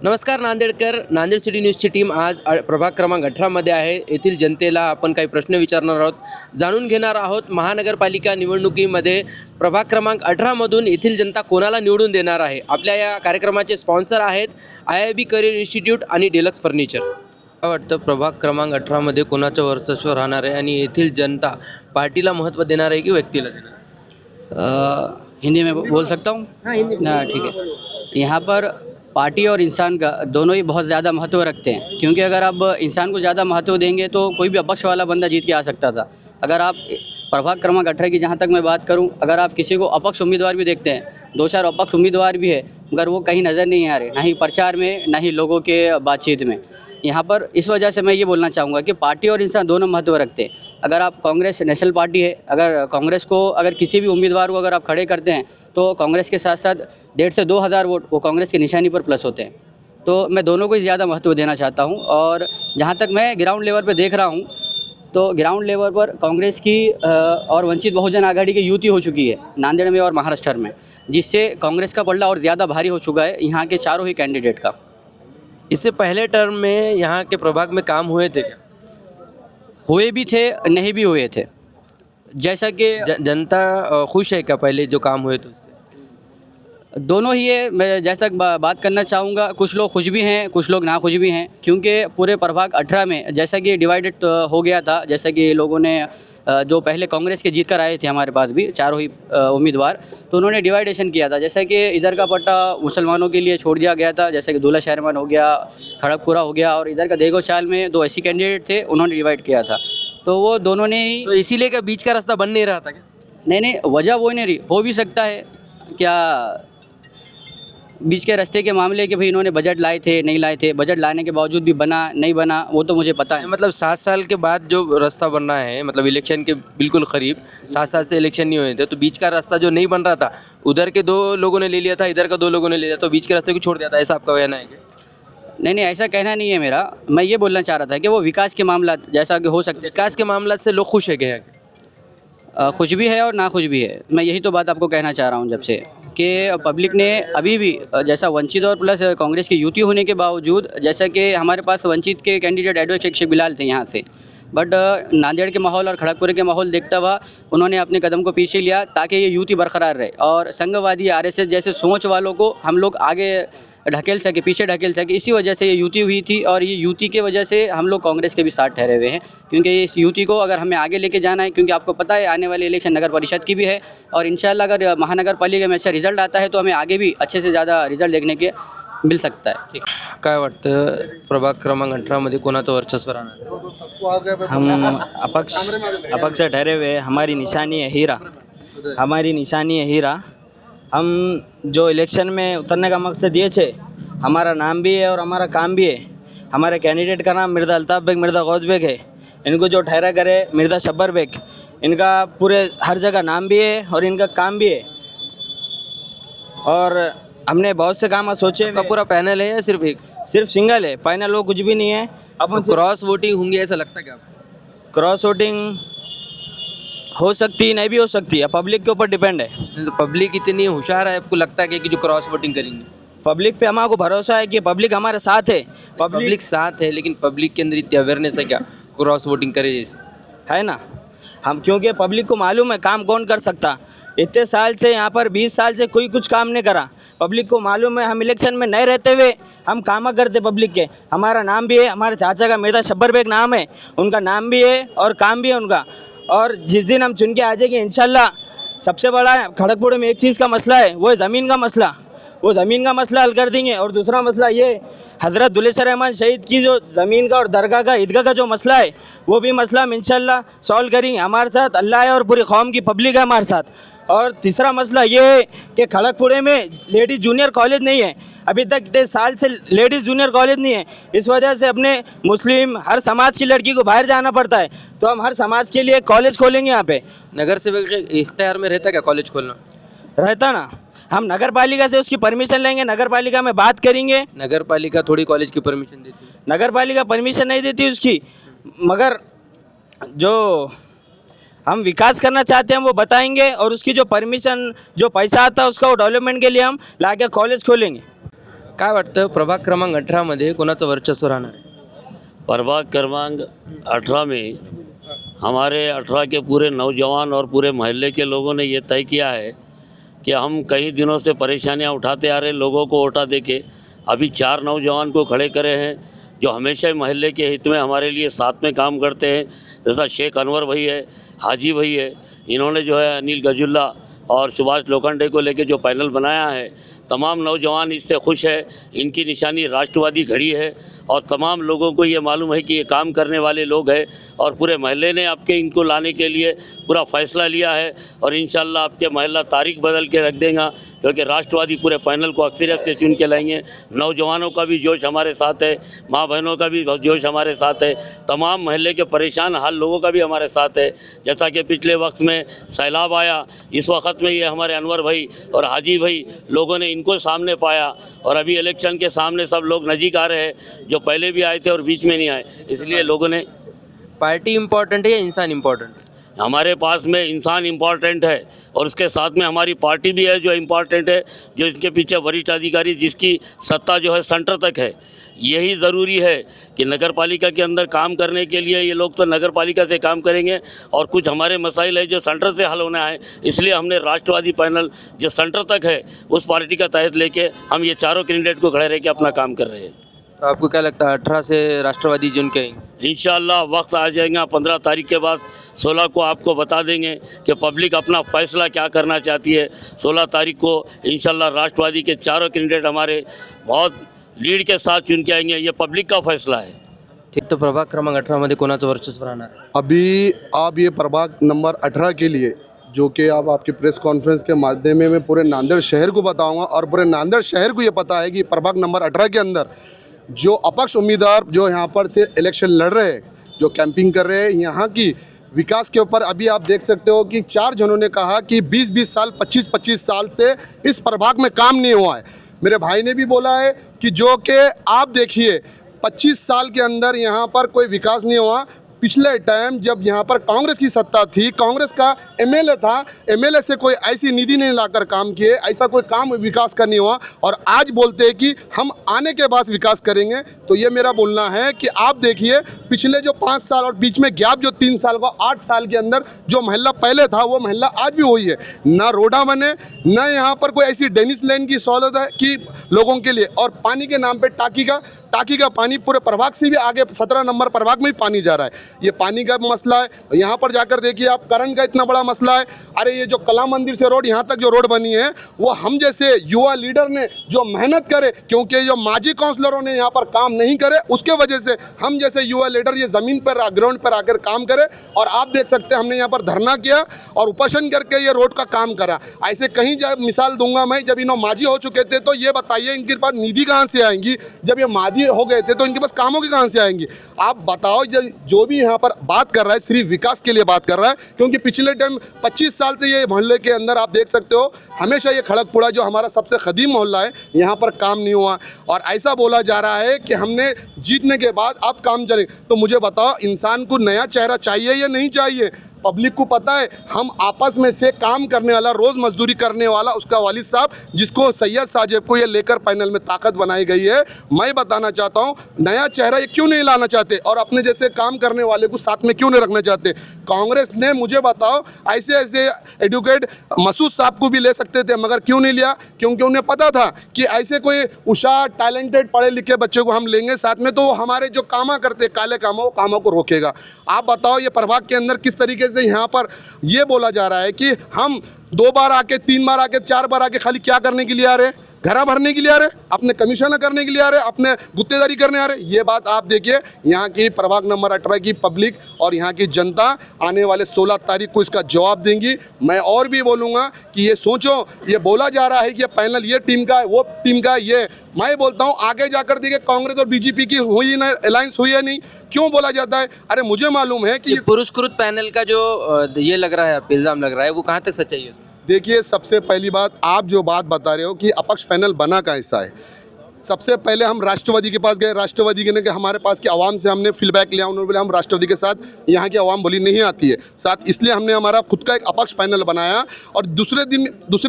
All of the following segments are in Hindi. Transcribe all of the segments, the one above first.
नमस्कार नांदेडकर. नांदेड सिटी न्यूजची टीम आज प्रभाग क्रमांक 18मध्ये आहे. येथील जनतेला आपण काही प्रश्न विचारणार आहोत, जाणून घेणार आहोत महानगरपालिका निवडणुकीमध्ये प्रभाग क्रमांक 18मधून येथील जनता कोणाला निवडून देणार आहे. आपल्या या कार्यक्रमाचे स्पॉन्सर आहेत IIB करिअर इन्स्टिट्यूट आणि डिलक्स फर्निचर. काय वाटतं प्रभाग क्रमांक 18मध्ये कोणाचं वर्चस्व राहणार आहे आणि येथील जनता पार्टीला महत्त्व देणार आहे की व्यक्तीला देणार? हिंदी में बोल सकता हूँ? हाँ, हिंदी में. हाँ, ठीक है. यहाँ पर पार्टी और इंसान का दोनों ही बहुत ज़्यादा महत्व रखते हैं, क्योंकि अगर आप इंसान को ज़्यादा महत्व देंगे तो कोई भी अपक्ष वाला बंदा जीत के आ सकता था. अगर आप प्रभाग क्रमांक 18 की जहाँ तक मैं बात करूँ, अगर आप किसी को अपक्ष उम्मीदवार भी देखते हैं, 2-4 अपक्ष उम्मीदवार भी है, मगर वो कहीं नज़र नहीं आ रहे, ना ही प्रचार में ना ही लोगों के बातचीत में. यहाँ पर इस वजह से मैं ये बोलना चाहूँगा कि पार्टी और इंसान दोनों महत्व रखते हैं. अगर आप कांग्रेस नेशनल पार्टी है, अगर कांग्रेस को अगर किसी भी उम्मीदवार को अगर आप खड़े करते हैं तो कांग्रेस के साथ साथ 1,500 से 2,000 वोट वो कांग्रेस की निशानी पर प्लस होते हैं. तो मैं दोनों को ही ज़्यादा महत्व देना चाहता हूँ. और जहाँ तक मैं ग्राउंड लेवल पर देख रहा हूँ तो ग्राउंड लेवल पर कांग्रेस की और वंचित बहुजन आघाड़ी की युति हो चुकी है नांदेड़ में और महाराष्ट्र में, जिससे कांग्रेस का पलड़ा और ज़्यादा भारी हो चुका है यहाँ के चारों ही कैंडिडेट का. इससे पहले टर्म में यहाँ के प्रभाग में काम हुए थे क्या? हुए भी थे, नहीं भी हुए थे. जैसा कि जनता खुश है क्या पहले जो काम हुए थे उससे? दोनों ही है. मैं जैसा बात करना चाहूँगा, कुछ लोग खुश भी हैं, कुछ लोग ना खुश भी हैं, क्योंकि पूरे प्रभाग 18 में जैसा कि डिवाइडेड हो गया था. जैसा कि लोगों ने जो पहले कांग्रेस के जीत कर आए थे हमारे पास भी चारों ही उम्मीदवार, तो उन्होंने डिवाइडेशन किया था. जैसा कि इधर का पट्टा मुसलमानों के लिए छोड़ दिया गया था, जैसे कि दूल्हा शहरमान हो गया, खड़गपुरा हो गया, और इधर का देगोचाल में 2 ऐसी कैंडिडेट थे, उन्होंने डिवाइड किया था. तो वो दोनों ने ही. तो इसीलिए क्या बीच का रास्ता बन नहीं रहा था क्या? नहीं, वजह वो नहीं रही. हो भी सकता है क्या बीच के रास्ते के मामले कि भाई इन्होंने बजट लाए थे, नहीं लाए थे, बजट लाने के बावजूद भी बना नहीं बना, वो तो मुझे पता है. मतलब 7 साल के बाद जो रास्ता बन रहा है, मतलब इलेक्शन के बिल्कुल करीब 7 साल से इलेक्शन नहीं हुए थे, तो बीच का रास्ता जो नहीं बन रहा था, उधर के 2 लोगों ने ले लिया था, इधर का 2 लोगों ने ले लिया, तो बीच के रास्ते को छोड़ दिया था, ऐसा आपका कहना है क्या? नहीं, ऐसा कहना नहीं है मेरा. मैं ये बोलना चाह रहा था कि वो विकास के मामला जैसा कि हो सकता विकास के मामला से लोग खुश है क्या? है, खुश भी है और ना खुश भी है. मैं यही तो बात आपको कहना चाह रहा हूँ जब से कि पब्लिक ने अभी भी जैसा वंचित और प्लस कांग्रेस की युति होने के बावजूद, जैसा कि हमारे पास वंचित के कैंडिडेट एडवोकेट शेख बिलाल थे यहाँ से, बट नांदेड़ के माहौल और खड़गपुर के माहौल देखता हुआ उन्होंने अपने कदम को पीछे लिया ताकि ये युति बरकरार रहे और संघवादी RSS जैसे सोच वालों को हम लोग आगे ढकेल सके, पीछे ढकेल सके. इसी वजह से ये युति हुई थी और ये युति के वजह से हम लोग कांग्रेस के भी साथ ठहरे हुए हैं, क्योंकि इस युति को अगर हमें आगे लेके जाना है, क्योंकि आपको पता है आने वाले इलेक्शन नगर परिषद की भी है, और इंशाल्लाह अगर महानगर पालिका में अच्छा रिजल्ट आता है तो हमें आगे भी अच्छे से ज़्यादा रिजल्ट देखने के मिल सकता है. ठीक. काय वाटतं प्रभाग क्रमांक 18मध्ये कोणाचं वर्चस्व राहणार? हम अपक्ष ठहरे हुए, हमारी निशानी है हीरा. हमारी निशानी है हीरा. हम जो इलेक्शन में उतरने का मकसद ये थे, हमारा नाम भी है और हमारा काम भी है. हमारे कैंडिडेट का नाम मिर्ज़ा अल्ताफ़ बेग मिर्ज़ा गौस बेग है. इनको जो ठहरा करे मिर्ज़ा शब्बर बेग, इनका पूरे हर जगह नाम भी है और इनका काम भी है. और हमने बहुत से काम सोचे. का पूरा पैनल है या सिर्फ एक? सिर्फ सिंगल है, पैनल वो कुछ भी नहीं है. अब क्रॉस वोटिंग होंगी ऐसा लगता है क्या आपको? क्रॉस वोटिंग हो सकती है, नहीं भी हो सकती है, पब्लिक के ऊपर डिपेंड है. तो पब्लिक इतनी होशियार है, आपको लगता है कि जो क्रॉस वोटिंग करेंगे? पब्लिक पे हमारे को भरोसा है कि पब्लिक हमारे साथ है. पब्लिक साथ है, लेकिन पब्लिक के अंदर इतनी अवेयरनेस है क्या क्रॉस वोटिंग करे जैसे? है ना. हम क्योंकि पब्लिक को मालूम है काम कौन कर सकता. इतने साल से यहाँ पर 20 साल से कोई कुछ काम नहीं करा. पब्लिक को मालूम है हम इलेक्शन में नहीं रहते हुए हम काम करते पब्लिक के. हमारा नाम भी है, हमारे चाचा का मिर्ज़ा शब्बर बेग नाम है, उनका नाम भी है और काम भी है उनका. और जिस दिन हम चुन के आ जाएंगे इंशाल्लाह, सबसे बड़ा खड़गपुर में एक चीज़ का मसला है, वो है ज़मीन का मसला. वो ज़मीन का मसला हल कर देंगे. और दूसरा मसला ये हज़रत दुलेसर रहमान शहीद की जो ज़मीन का और दरगाह का ईदगाह का जो मसला है, वो भी मसला हम इंशाल्लाह सॉल्व करेंगे. हमारे साथ अल्लाह है और पूरी कौम की पब्लिक है हमारे साथ. और तीसरा मसला ये है कि खड़गपुर में लेडीज़ जूनियर कॉलेज नहीं है. अभी तक इतने साल से लेडीज़ जूनियर कॉलेज नहीं है. इस वजह से अपने मुस्लिम हर समाज की लड़की को बाहर जाना पड़ता है. तो हम हर समाज के लिए कॉलेज खोलेंगे यहाँ पे. नगर सेवक के इख्तियार में रहता है क्या कॉलेज खोलना? रहता ना. हम नगर पालिका से उसकी परमिशन लेंगे, नगर पालिका में बात करेंगे. नगर पालिका थोड़ी कॉलेज की परमिशन देती है. नगर पालिका परमिशन नहीं देती उसकी, मगर जो हम विकास करना चाहते हैं वो बताएंगे और उसकी जो परमिशन जो पैसा आता है उसका वो डेवलपमेंट के लिए हम ला के कॉलेज खोलेंगे. काय वाटतं प्रभाग क्रमांक 18मध्ये कोणाचं वर्चस्व राहणार आहे? प्रभाग क्रमांक 18 में हमारे 18 के पूरे नौजवान और पूरे मोहल्ले के लोगों ने ये तय किया है कि हम कई दिनों से परेशानियां उठाते आ रहे लोगों को वोटा देके अभी 4 नौजवान को खड़े करे हैं जो हमेशा ही मोहल्ले के हित में हमारे लिए साथ में काम करते हैं। जैसा शेख अनवर भाई है, हाजी भाई है, इन्होंने जो है अनिल गजुल्ला और सुभाष लोखंडे को लेके जो पैनल बनाया है, तमाम नौजवान इससे खुश है। इनकी निशानी राष्ट्रवादी घड़ी है और तमाम लोगों को ये मालूम है कि ये काम करने वाले लोग हैं और पूरे महल्ले ने आपके इनको लाने के लिए पूरा फ़ैसला लिया है और इंशाल्लाह आपके महल्ला तारीख बदल के रख देगा, क्योंकि राष्ट्रवादी पूरे पैनल को अक्सरियत से चुन के लाएंगे। नौजवानों का भी जोश हमारे साथ है, माँ बहनों का भी जोश हमारे साथ है, तमाम महल्ले के परेशान हाल लोगों का भी हमारे साथ है। जैसा कि पिछले वक्त में सैलाब आया, इस वक्त में ये हमारे अनवर भाई और हाजी भाई लोगों ने इनको सामने पाया और अभी इलेक्शन के सामने सब लोग नज़दीक आ रहे हैं जो पहले भी आए थे और बीच में नहीं आए, इसलिए लोगों ने पार्टी इम्पॉर्टेंट है या इंसान इम्पॉर्टेंट? हमारे पास में इंसान इम्पॉर्टेंट है और उसके साथ में हमारी पार्टी भी है जो इम्पॉर्टेंट है, जो इसके पीछे वरिष्ठ अधिकारी जिसकी सत्ता जो है सेंटर तक है। यही ज़रूरी है कि नगर पालिका के अंदर काम करने के लिए ये लोग तो नगर पालिका से काम करेंगे और कुछ हमारे मसाइल है जो सेंटर से हल होना है, इसलिए हमने राष्ट्रवादी पैनल जो सेंटर तक है उस पार्टी का तहत लेके हम ये चारों कैंडिडेट को खड़े रह के अपना काम कर रहे हैं। तो आपको क्या लगता है 18 से राष्ट्रवादी चुन के आएंगे? इंशाअल्लाह वक्त आ जाएगा 15 तारीख के बाद, 16 को आपको बता देंगे कि पब्लिक अपना फैसला क्या करना चाहती है। 16 तारीख को इंशाअल्लाह राष्ट्रवादी के चारों कैंडिडेट हमारे बहुत लीड के साथ चुन के आएंगे, ये पब्लिक का फैसला है। ठीक, तो प्रभाग क्रमांक 18मध्ये कोणाचं वर्चस्व राहणार आहे? अभी आप ये प्रभाग नंबर 18 के लिए जो कि अब आपके प्रेस कॉन्फ्रेंस के माध्यम में मैं पूरे नांदेड़ शहर को बताऊंगा और पूरे नांदेड़ शहर को ये पता है कि प्रभाग नंबर 18 के अंदर जो अपक्ष उम्मीदवार जो यहाँ पर से इलेक्शन लड़ रहे हैं, जो कैंपिंग कर रहे हैं, यहाँ की विकास के ऊपर अभी आप देख सकते हो कि 4 जनों ने कहा कि 20-20 साल 25-25 साल से इस प्रभाग में काम नहीं हुआ है। मेरे भाई ने भी बोला है कि जो कि आप देखिए 25 साल के अंदर यहाँ पर कोई विकास नहीं हुआ। पिछले टाइम जब यहाँ पर कांग्रेस की सत्ता थी, कांग्रेस का एमएलए था, एमएलए से कोई ऐसी निधि नहीं लाकर काम किए, ऐसा कोई काम विकास का नहीं हुआ और आज बोलते हैं कि हम आने के बाद विकास करेंगे। तो ये मेरा बोलना है कि आप देखिए पिछले जो 5 साल और बीच में गैप जो 3 साल का 8 साल के अंदर जो महल्ला पहले था वो महल्ला आज भी वही है। ना रोडा बने, ना यहाँ पर कोई ऐसी डेनिस लेन की सहूलत है कि लोगों के लिए, और पानी के नाम पर टाकी का पानी पूरे प्रभाग से भी आगे 17 नंबर प्रभाग में ही पानी जा रहा है। ये पानी का मसला है। यहाँ पर जाकर देखिए आप, करंट का इतना बड़ा मसला है। अरे ये जो कला मंदिर से रोड यहाँ तक जो रोड बनी है वो हम जैसे युवा लीडर ने जो मेहनत करे, क्योंकि जो माजी काउंसलरों ने यहाँ पर काम नहीं करे उसके वजह से हम जैसे युवा लीडर ये ज़मीन पर ग्राउंड पर आकर काम करे। और आप देख सकते हैं हमने यहाँ पर धरना किया और उपोषण करके ये रोड का काम करा। ऐसे कहीं मिसाल दूंगा मैं, जब इन्हों माजी हो चुके थे तो ये बताइए इनके पास निधि कहाँ से आएंगी, जब ये माजी हो गए थे तो इनके पास कामों की कहाँ से आएंगी? आप बताओ। जो भी यहाँ पर बात कर रहा है सिर्फ विकास के लिए बात कर रहा है, क्योंकि पिछले टाइम 25 साल से ये मोहल्ले के अंदर आप देख सकते हो हमेशा ये खड़गपुरा जो हमारा सबसे कदीम मोहल्ला है यहाँ पर काम नहीं हुआ और ऐसा बोला जा रहा है कि हमने जीतने के बाद अब काम चले। तो मुझे बताओ इंसान को नया चेहरा चाहिए या नहीं चाहिए? पब्लिक को पता है हम आपस में से काम करने वाला, रोज़ मजदूरी करने वाला उसका वालिद साहब जिसको सैयद साजिब को ये लेकर पैनल में ताकत बनाई गई है। मैं बताना चाहता हूँ नया चेहरा ये क्यों नहीं लाना चाहते और अपने जैसे काम करने वाले को साथ में क्यों नहीं रखना चाहते? कांग्रेस ने मुझे बताओ ऐसे ऐसे एडवोकेट मसूद साहब को भी ले सकते थे, मगर क्यों नहीं लिया? क्योंकि उन्हें पता था कि ऐसे कोई होशियार टैलेंटेड पढ़े लिखे बच्चे को हम लेंगे साथ में तो हमारे जो कामा करते काले कामों, कामों को रोकेगा। आप बताओ ये प्रभाग के अंदर किस तरीके से यहाँ पर ये बोला जा रहा है कि हम 2 बार आके, 3 बार आके, 4 बार आके खाली क्या करने के लिए आ रहे हैं? घरा भरने के लिए आ रहे, अपने कमीशन करने के लिए आ रहे, अपने गुत्तेदारी करने आ रहे। ये बात आप देखिए यहाँ की प्रभाग नंबर 18 की पब्लिक और यहाँ की जनता आने वाले 16 तारीख को इसका जवाब देंगी। मैं और भी बोलूँगा कि ये सोचो, ये बोला जा रहा है कि ये पैनल ये टीम का है, वो टीम का है। ये मैं बोलता हूँ आगे जाकर देखिए कांग्रेस और बीजेपी की हुई ना अलायंस हुई है नहीं, क्यों बोला जाता है? अरे मुझे मालूम है कि पुरस्कृत पैनल का जो ये लग रहा है, इल्ज़ाम लग रहा है, वो कहाँ तक सच्चाई है उसमें? देखिए सबसे पहली बात, आप जो बात बता रहे हो कि अपक्ष पैनल बना का ऐसा है, सबसे पहले हम राष्ट्रवादी के पास गए, राष्ट्रवादी के हमारे पास की आवाम से हमने फीडबैक लिया, उन्होंने बोले हम राष्ट्रवादी के साथ, यहाँ की आवाम बोली नहीं आती है साथ, इसलिए हमने हमारा खुद का एक अपक्ष पैनल बनाया और दूसरे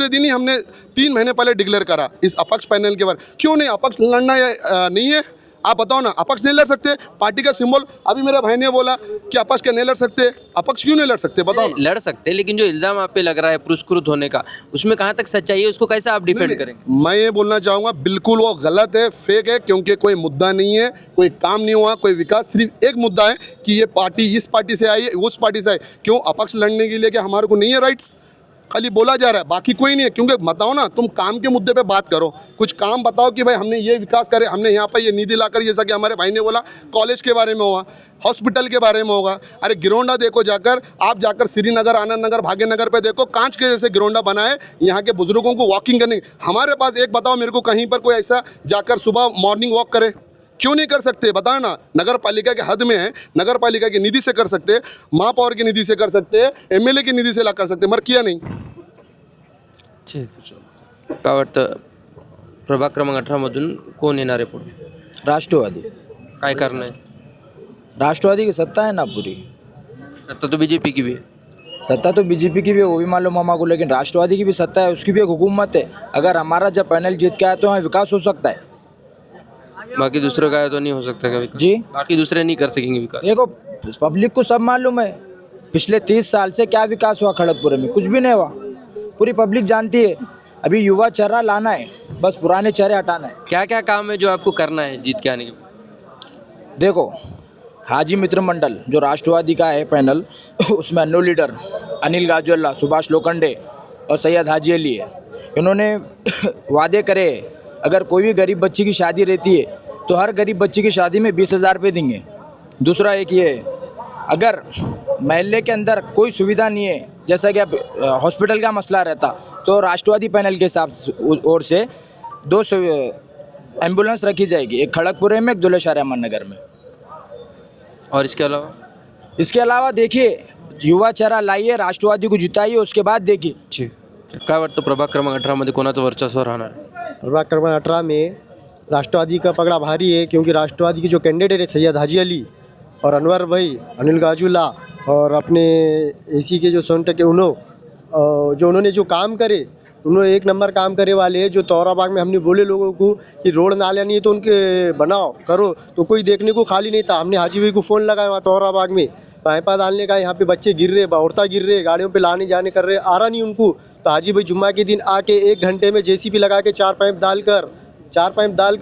दिन ही हमने 3 महीने पहले डिक्लेयर करा इस अपक्ष पैनल के बारे। क्यों नहीं, अपक्ष लड़ना नहीं है, आप बताओ ना, अपक्ष नहीं लड़ सकते? पार्टी का सिंबल, अभी मेरे भाई ने बोला कि अपक्ष क्या नहीं लड़ सकते, अपक्ष क्यों नहीं लड़ सकते बताओ ना? लड़ सकते, लेकिन जो इल्ज़ाम आप पे लग रहा है पुरस्कृत होने का, उसमें कहाँ तक सच्चाई है, उसको कैसे आप डिफेंड करेंगे? मैं ये बोलना चाहूँगा बिल्कुल वो गलत है, फेक है, क्योंकि कोई मुद्दा नहीं है, कोई काम नहीं हुआ, कोई विकास, सिर्फ एक मुद्दा है कि ये पार्टी इस पार्टी से आई है, उस पार्टी से आई। क्यों अपक्ष लड़ने के लिए क्या हमारे को नहीं है राइट्स? खाली बोला जा रहा है, बाकी कोई नहीं है। क्योंकि बताओ ना, तुम काम के मुद्दे पे बात करो, कुछ काम बताओ कि भाई हमने ये विकास करे, हमने यहाँ पर ये निधि लाकर, जैसा कि हमारे भाई ने बोला कॉलेज के बारे में हुआ, हॉस्पिटल के बारे में होगा। अरे गिरोंडा देखो जाकर, आप जाकर श्रीनगर, आनंद नगर, भाग्यनगर पे देखो, कांच के जैसे गिरोंडा बनाए, यहाँ के बुजुर्गों को वॉकिंग करने। हमारे पास एक बताओ मेरे को, कहीं पर कोई ऐसा जाकर सुबह मॉर्निंग वॉक करे? क्यों नहीं कर सकते बताओ ना? नगर पालिका के हद में है, नगर पालिका की निधि से कर सकते, महापौर की निधि से कर सकते, एमएलए की निधि से ला कर सकते, मगर किया नहीं। ठीक, काय वाटतं प्रभाग क्रमांक 18 मधून कोण येणार आहे पुढे? राष्ट्रवादी। काय कारण आहे? राष्ट्रवादी की सत्ता है ना पूरी। सत्ता तो बीजेपी की भी है। सत्ता तो बीजेपी की भी है, वो भी मालूम मामा को, लेकिन राष्ट्रवादी की भी सत्ता है, उसकी भी एक हुकूमत है। अगर हमारा जब पैनल जीत के आया तो वहाँ विकास हो सकता है। बाकी दूसरों का है तो नहीं हो सकता क्या विकास? जी, बाकी दूसरे नहीं कर सकेंगे विकास। देखो पब्लिक को सब मालूम है, पिछले 30 साल से क्या विकास हुआ खड़गपुर में, कुछ भी नहीं हुआ, पूरी पब्लिक जानती है। अभी युवा चेहरा लाना है, बस पुराने चेहरे हटाना है। क्या क्या काम है जो आपको करना है जीत के आने के बाद? देखो हाजी मित्र मंडल जो राष्ट्रवादी का है पैनल, उसमें अन्नू लीडर अनिल गाजोल्ला, सुभाष लोखंडे और सैयद हाजी अली है। इन्होंने वादे करे, अगर कोई भी गरीब बच्ची की शादी रहती है तो हर गरीब बच्ची की शादी में 20,000 रुपये देंगे। दूसरा एक ये है, अगर महल्ले के अंदर कोई सुविधा नहीं है, जैसा कि अब हॉस्पिटल का मसला रहता, तो राष्ट्रवादी पैनल के हिसाब ओर से 2 एम्बुलेंस रखी जाएगी, एक खड़गपुर में, एक दुल्हेशाह रहमान नगर में। और इसके अलावा देखिए, युवा चेहरा लाइए, राष्ट्रवादी को जिताइए, उसके बाद देखिए। काय वाटतं प्रभाग क्रमांक 18 मध्ये कोणाचं वर्चस्व राहणार आहे? प्रभाग क्रमांक 18 में राष्ट्रवादी का पगड़ा भारी है, क्योंकि राष्ट्रवादी के जो कैंडिडेट है सैयद हाजी अली और अनवर भाई, अनिल गाजूला और अपने एसी के जो सोनटक के उन्होंने जो काम करे, उन्होंने 1 नंबर काम करे वाले हैं। जो तौराबाग में हमने बोले लोगों को कि रोड नाला नहीं है तो उनके बनाओ करो, तो कोई देखने को खाली नहीं था। हमने हाजी भाई को फ़ोन लगाया वहाँ तौराबाग में, पाइपा डालने का, यहाँ पे बच्चे गिर रहे, औरतें गिर रहे, गाड़ियों पे लाने जाने कर रहे, आ रहा नहीं उनको। तो हाजी भाई जुम्मा के दिन आके 1 घंटे में जेसीबी लगा के 4 पाइप डालकर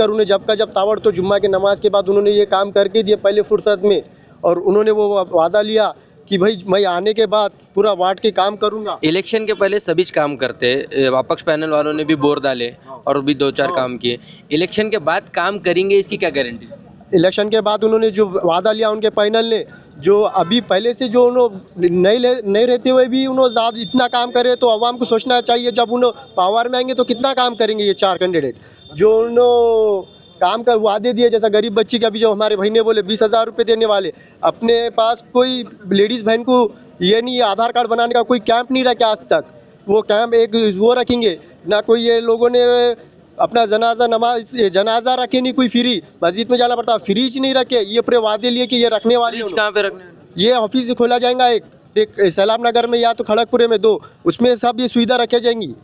उन्हें जब का जब तावड़, तो जुम्मा के नमाज के बाद उन्होंने ये काम करके दिए पहले फुर्सत में। और उन्होंने वो वादा लिया कि भाई मैं आने के बाद पूरा वार्ड के काम करूँगा। इलेक्शन के पहले सभी काम करते हैं, अपक्ष पैनल वालों ने भी बोर डाले और भी 2-4 काम किए। इलेक्शन के बाद काम करेंगे, इसकी क्या गारंटी? इलेक्शन के बाद उन्होंने जो वादा लिया उनके पैनल ने, जो अभी पहले से जो उन्होंने नहीं रहते हुए भी उन्होंने ज़्यादा इतना काम करे, तो आवाम को सोचना चाहिए जब उन्होंने पावर में आएंगे तो कितना काम करेंगे ये 4 कैंडिडेट जो उन्होंने काम का वादे दिए। जैसा गरीब बच्ची का भी जो हमारे भाई ने बोले 20,000 रुपये देने वाले, अपने पास कोई लेडीज़ बहन को ये नहीं है, आधार कार्ड बनाने का कोई कैंप नहीं रखा आज तक। वो कैंप एक वो रखेंगे ना, कोई ये लोगों ने अपना जनाजा रखे नहीं, कोई फ्री मस्जिद में जाना पड़ता, फ्रीज नहीं रखे। ये पूरे वादे लिए कि ये रखने वाले। कहाँ पे रखने? ये ऑफिस खोला जाएगा, एक सैलाब नगर में या तो खड़गपुर में 2, उसमें सब ये सुविधा रखे जाएंगी।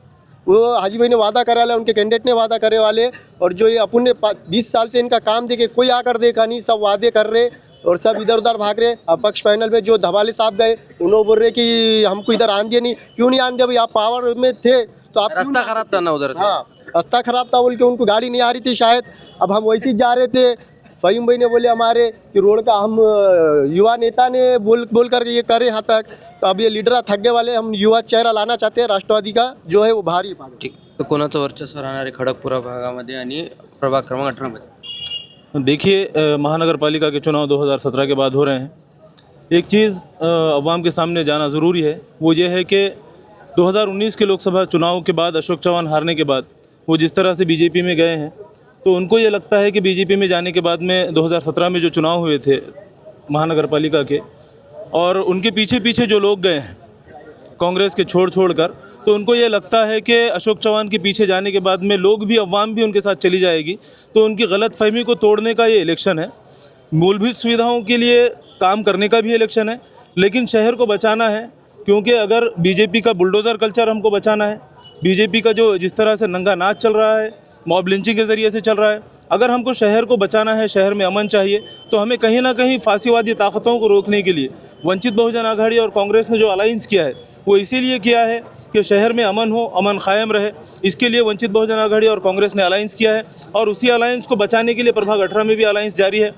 वो हाजी भाई ने वादा करे वाले, उनके कैंडिडेट ने वादा करे वाले, और जो ये अपन ने 20 साल से इनका काम देखे कोई आकर देखा नहीं, सब वादे कर रहे और सब इधर उधर भाग रहे। अपक्ष पैनल में जो धवाले साहब गए, उन्होंने बोल रहे कि हमको इधर आन दिया नहीं। क्यों नहीं आन दिया भाई? आप पावर में थे तो आप रास्ता खराब था ना उधर? हाँ, रास्ता खराब था बोल के उनको गाड़ी नहीं आ रही थी शायद। अब हम वैसे ही जा रहे थे, फ़हीम भाई ने बोले हमारे कि रोड का, हम युवा नेता ने बोल कर ये करे यहाँ तक। तो अब ये लीडर थक गए वाले, हम युवा चेहरा लाना चाहते हैं, राष्ट्रवादी का जो है वो भारी। ठीक, तो कोणाचं वर्चस्व राहणार आहे खडकपुरा भागामध्ये आणि प्रभाग क्रमांक 18 मध्ये? देखिए, महानगर पालिका के चुनाव 2017 के बाद हो रहे हैं। एक चीज़ अवाम के सामने जाना ज़रूरी है, वो ये है कि 2019 के लोकसभा चुनाव के बाद अशोक चौहान हारने के बाद वो जिस तरह से बीजेपी में गए हैं, तो उनको ये लगता है कि बीजेपी में जाने के बाद में 2017 में जो चुनाव हुए थे महानगर पालिका के, और उनके पीछे पीछे जो लोग गए हैं कांग्रेस के छोड़ कर, तो उनको ये लगता है कि अशोक चौहान के पीछे जाने के बाद में लोग भी, अवाम भी उनके साथ चली जाएगी। तो उनकी गलतफहमी को तोड़ने का ये इलेक्शन है। मूलभूत सुविधाओं के लिए काम करने का भी इलेक्शन है, लेकिन शहर को बचाना है। क्योंकि अगर बीजेपी का बुलडोज़र कल्चर हमको बचाना है, बीजेपी का जो जिस तरह से नंगा नाच चल रहा है, मॉब लिंचिंग के ज़रिए से चल रहा है, अगर हमको शहर को बचाना है, शहर में अमन चाहिए, तो हमें कहीं ना कहीं फांसीवादी ताकतों को रोकने के लिए वंचित बहुजन आघाड़ी और कांग्रेस ने जो अलाइंस किया है वो इसीलिए किया है कि शहर में अमन हो, अमन कायम रहे। इसके लिए वंचित बहुजन आघाड़ी और कांग्रेस ने अलाइंस किया है और उसी अलाइंस को बचाने के लिए प्रभाग 18 में भी अलाइंस जारी है।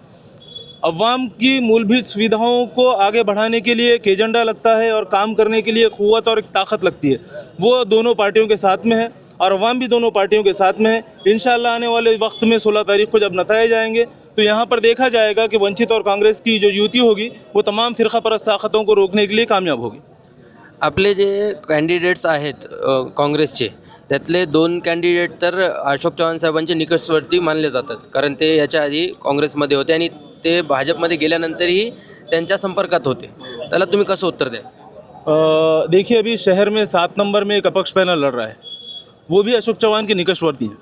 अवाम की मूलभूत सुविधाओं को आगे बढ़ाने के लिए एक एजेंडा लगता है और काम करने के लिए क़ुव्वत और एक ताकत लगती है, वो दोनों पार्टियों के साथ में है और अवाम भी दोनों पार्टियों के साथ में है। इंशाअल्लाह आने वाले वक्त में 16 तारीख को जब नताए जाएंगे तो यहाँ पर देखा जाएगा कि वंचित और कांग्रेस की जो युति होगी वो तमाम फ़िरका परस्त ताकतों को रोकने के लिए कामयाब होगी। आपले जे कॅन्डिडेट्स आहेत काँग्रेसचे, त्यातले 2 कॅन्डिडेट तर अशोक चव्हाण साहेबांचे निकटवर्ती मानले जातात, कारण ते याच्या आधी काँग्रेसमध्ये होते आणि ते भाजपमध्ये गेल्यानंतरही त्यांच्या संपर्कात होते। त्याला तुम्ही कसं उत्तर द्या? देखिए, अभी शहर में 7 नंबर में एक अपक्ष पैनल लड़ रहा है, वो भी अशोक चौहान के निकटवर्ती हैं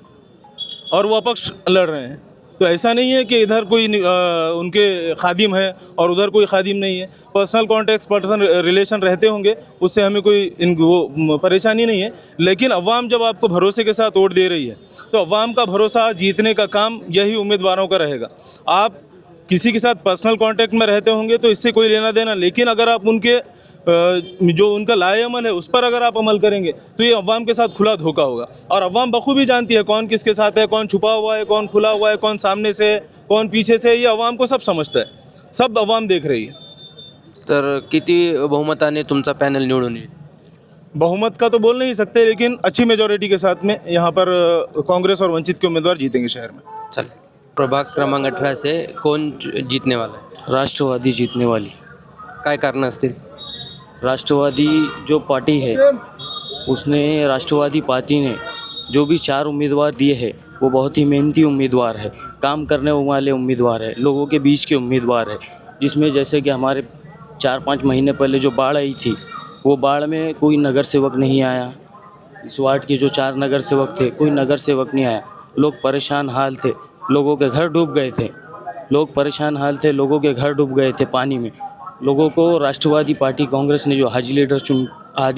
और वो अपक्ष लड़ रहे हैं। तो ऐसा नहीं है कि इधर कोई उनके खादिम है और उधर कोई खादिम नहीं है। पर्सनल कॉन्टेक्ट, पर्सन रिलेशन रहते होंगे, उससे हमें कोई वो परेशानी नहीं है। लेकिन अवाम जब आपको भरोसे के साथ वोट दे रही है तो अवाम का भरोसा जीतने का काम यही उम्मीदवारों का रहेगा। आप किसी के साथ पर्सनल कांटेक्ट में रहते होंगे तो इससे कोई लेना देना, लेकिन अगर आप उनके जो उनका लाएअमल है उस पर अगर आप अमल करेंगे तो ये अवाम के साथ खुला धोखा होगा। और अवाम बखूबी जानती है कौन किसके साथ है, कौन छुपा हुआ है, कौन खुला हुआ है, कौन सामने से है, कौन पीछे से है, ये अवाम को सब समझता है, सब अवाम देख रही है। तर किती बहुमताने तुमचा पॅनल निवडून येईल? बहुमत का तो बोल नहीं सकते, लेकिन अच्छी मेजॉरिटी के साथ में यहाँ पर कांग्रेस और वंचित के उम्मीदवार जीतेंगे शहर में। चल, प्रभाग क्रमांक 18 से कौन जीतने वाला है? राष्ट्रवादी जीतने वाली। काय कारण असतील? राष्ट्रवादी जो पार्टी है उसने, राष्ट्रवादी पार्टी ने जो भी 4 उम्मीदवार दिए हैं वो बहुत ही मेहनती उम्मीदवार है, काम करने वाले उम्मीदवार है, लोगों के बीच के उम्मीदवार है। जिसमें जैसे कि हमारे 4-5 महीने पहले जो बाढ़ आई थी, वो बाढ़ में कोई नगर सेवक नहीं आया। इस वार्ड के जो 4 नगर सेवक थे, कोई नगर सेवक नहीं आया। लोग परेशान हाल थे, लोगों के घर डूब गए थे, लोग परेशान हाल थे, लोगों के घर डूब गए थे पानी में। लोगों को राष्ट्रवादी पार्टी कांग्रेस ने जो हाजी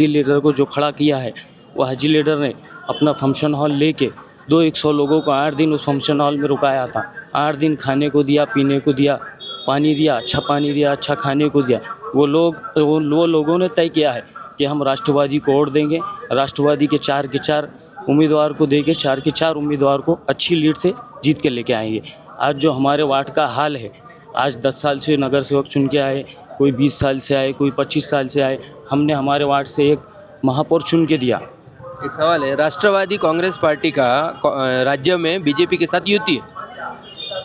लीडर को जो खड़ा किया है, वो हाजी लीडर ने अपना फंक्शन हॉल लेके 200 लोगों को 8 दिन उस फंक्शन हॉल में रुकाया था। 8 दिन खाने को दिया, पीने को दिया, पानी दिया, अच्छा पानी दिया, अच्छा खाने को दिया। वो लोगों ने तय किया है कि हम राष्ट्रवादी को वोट देंगे, राष्ट्रवादी के 4 उम्मीदवार को देके 4 उम्मीदवार को अच्छी लीड से जीत के लेके आएंगे। आज जो हमारे वार्ड का हाल है, आज 10 साल से नगर सेवक चुन के आए, कोई 20 साल से आए, कोई 25 साल से आए, हमने हमारे वार्ड से एक महापौर चुन के दिया। एक सवाल है, राष्ट्रवादी कांग्रेस पार्टी का राज्य में बीजेपी के साथ युति है,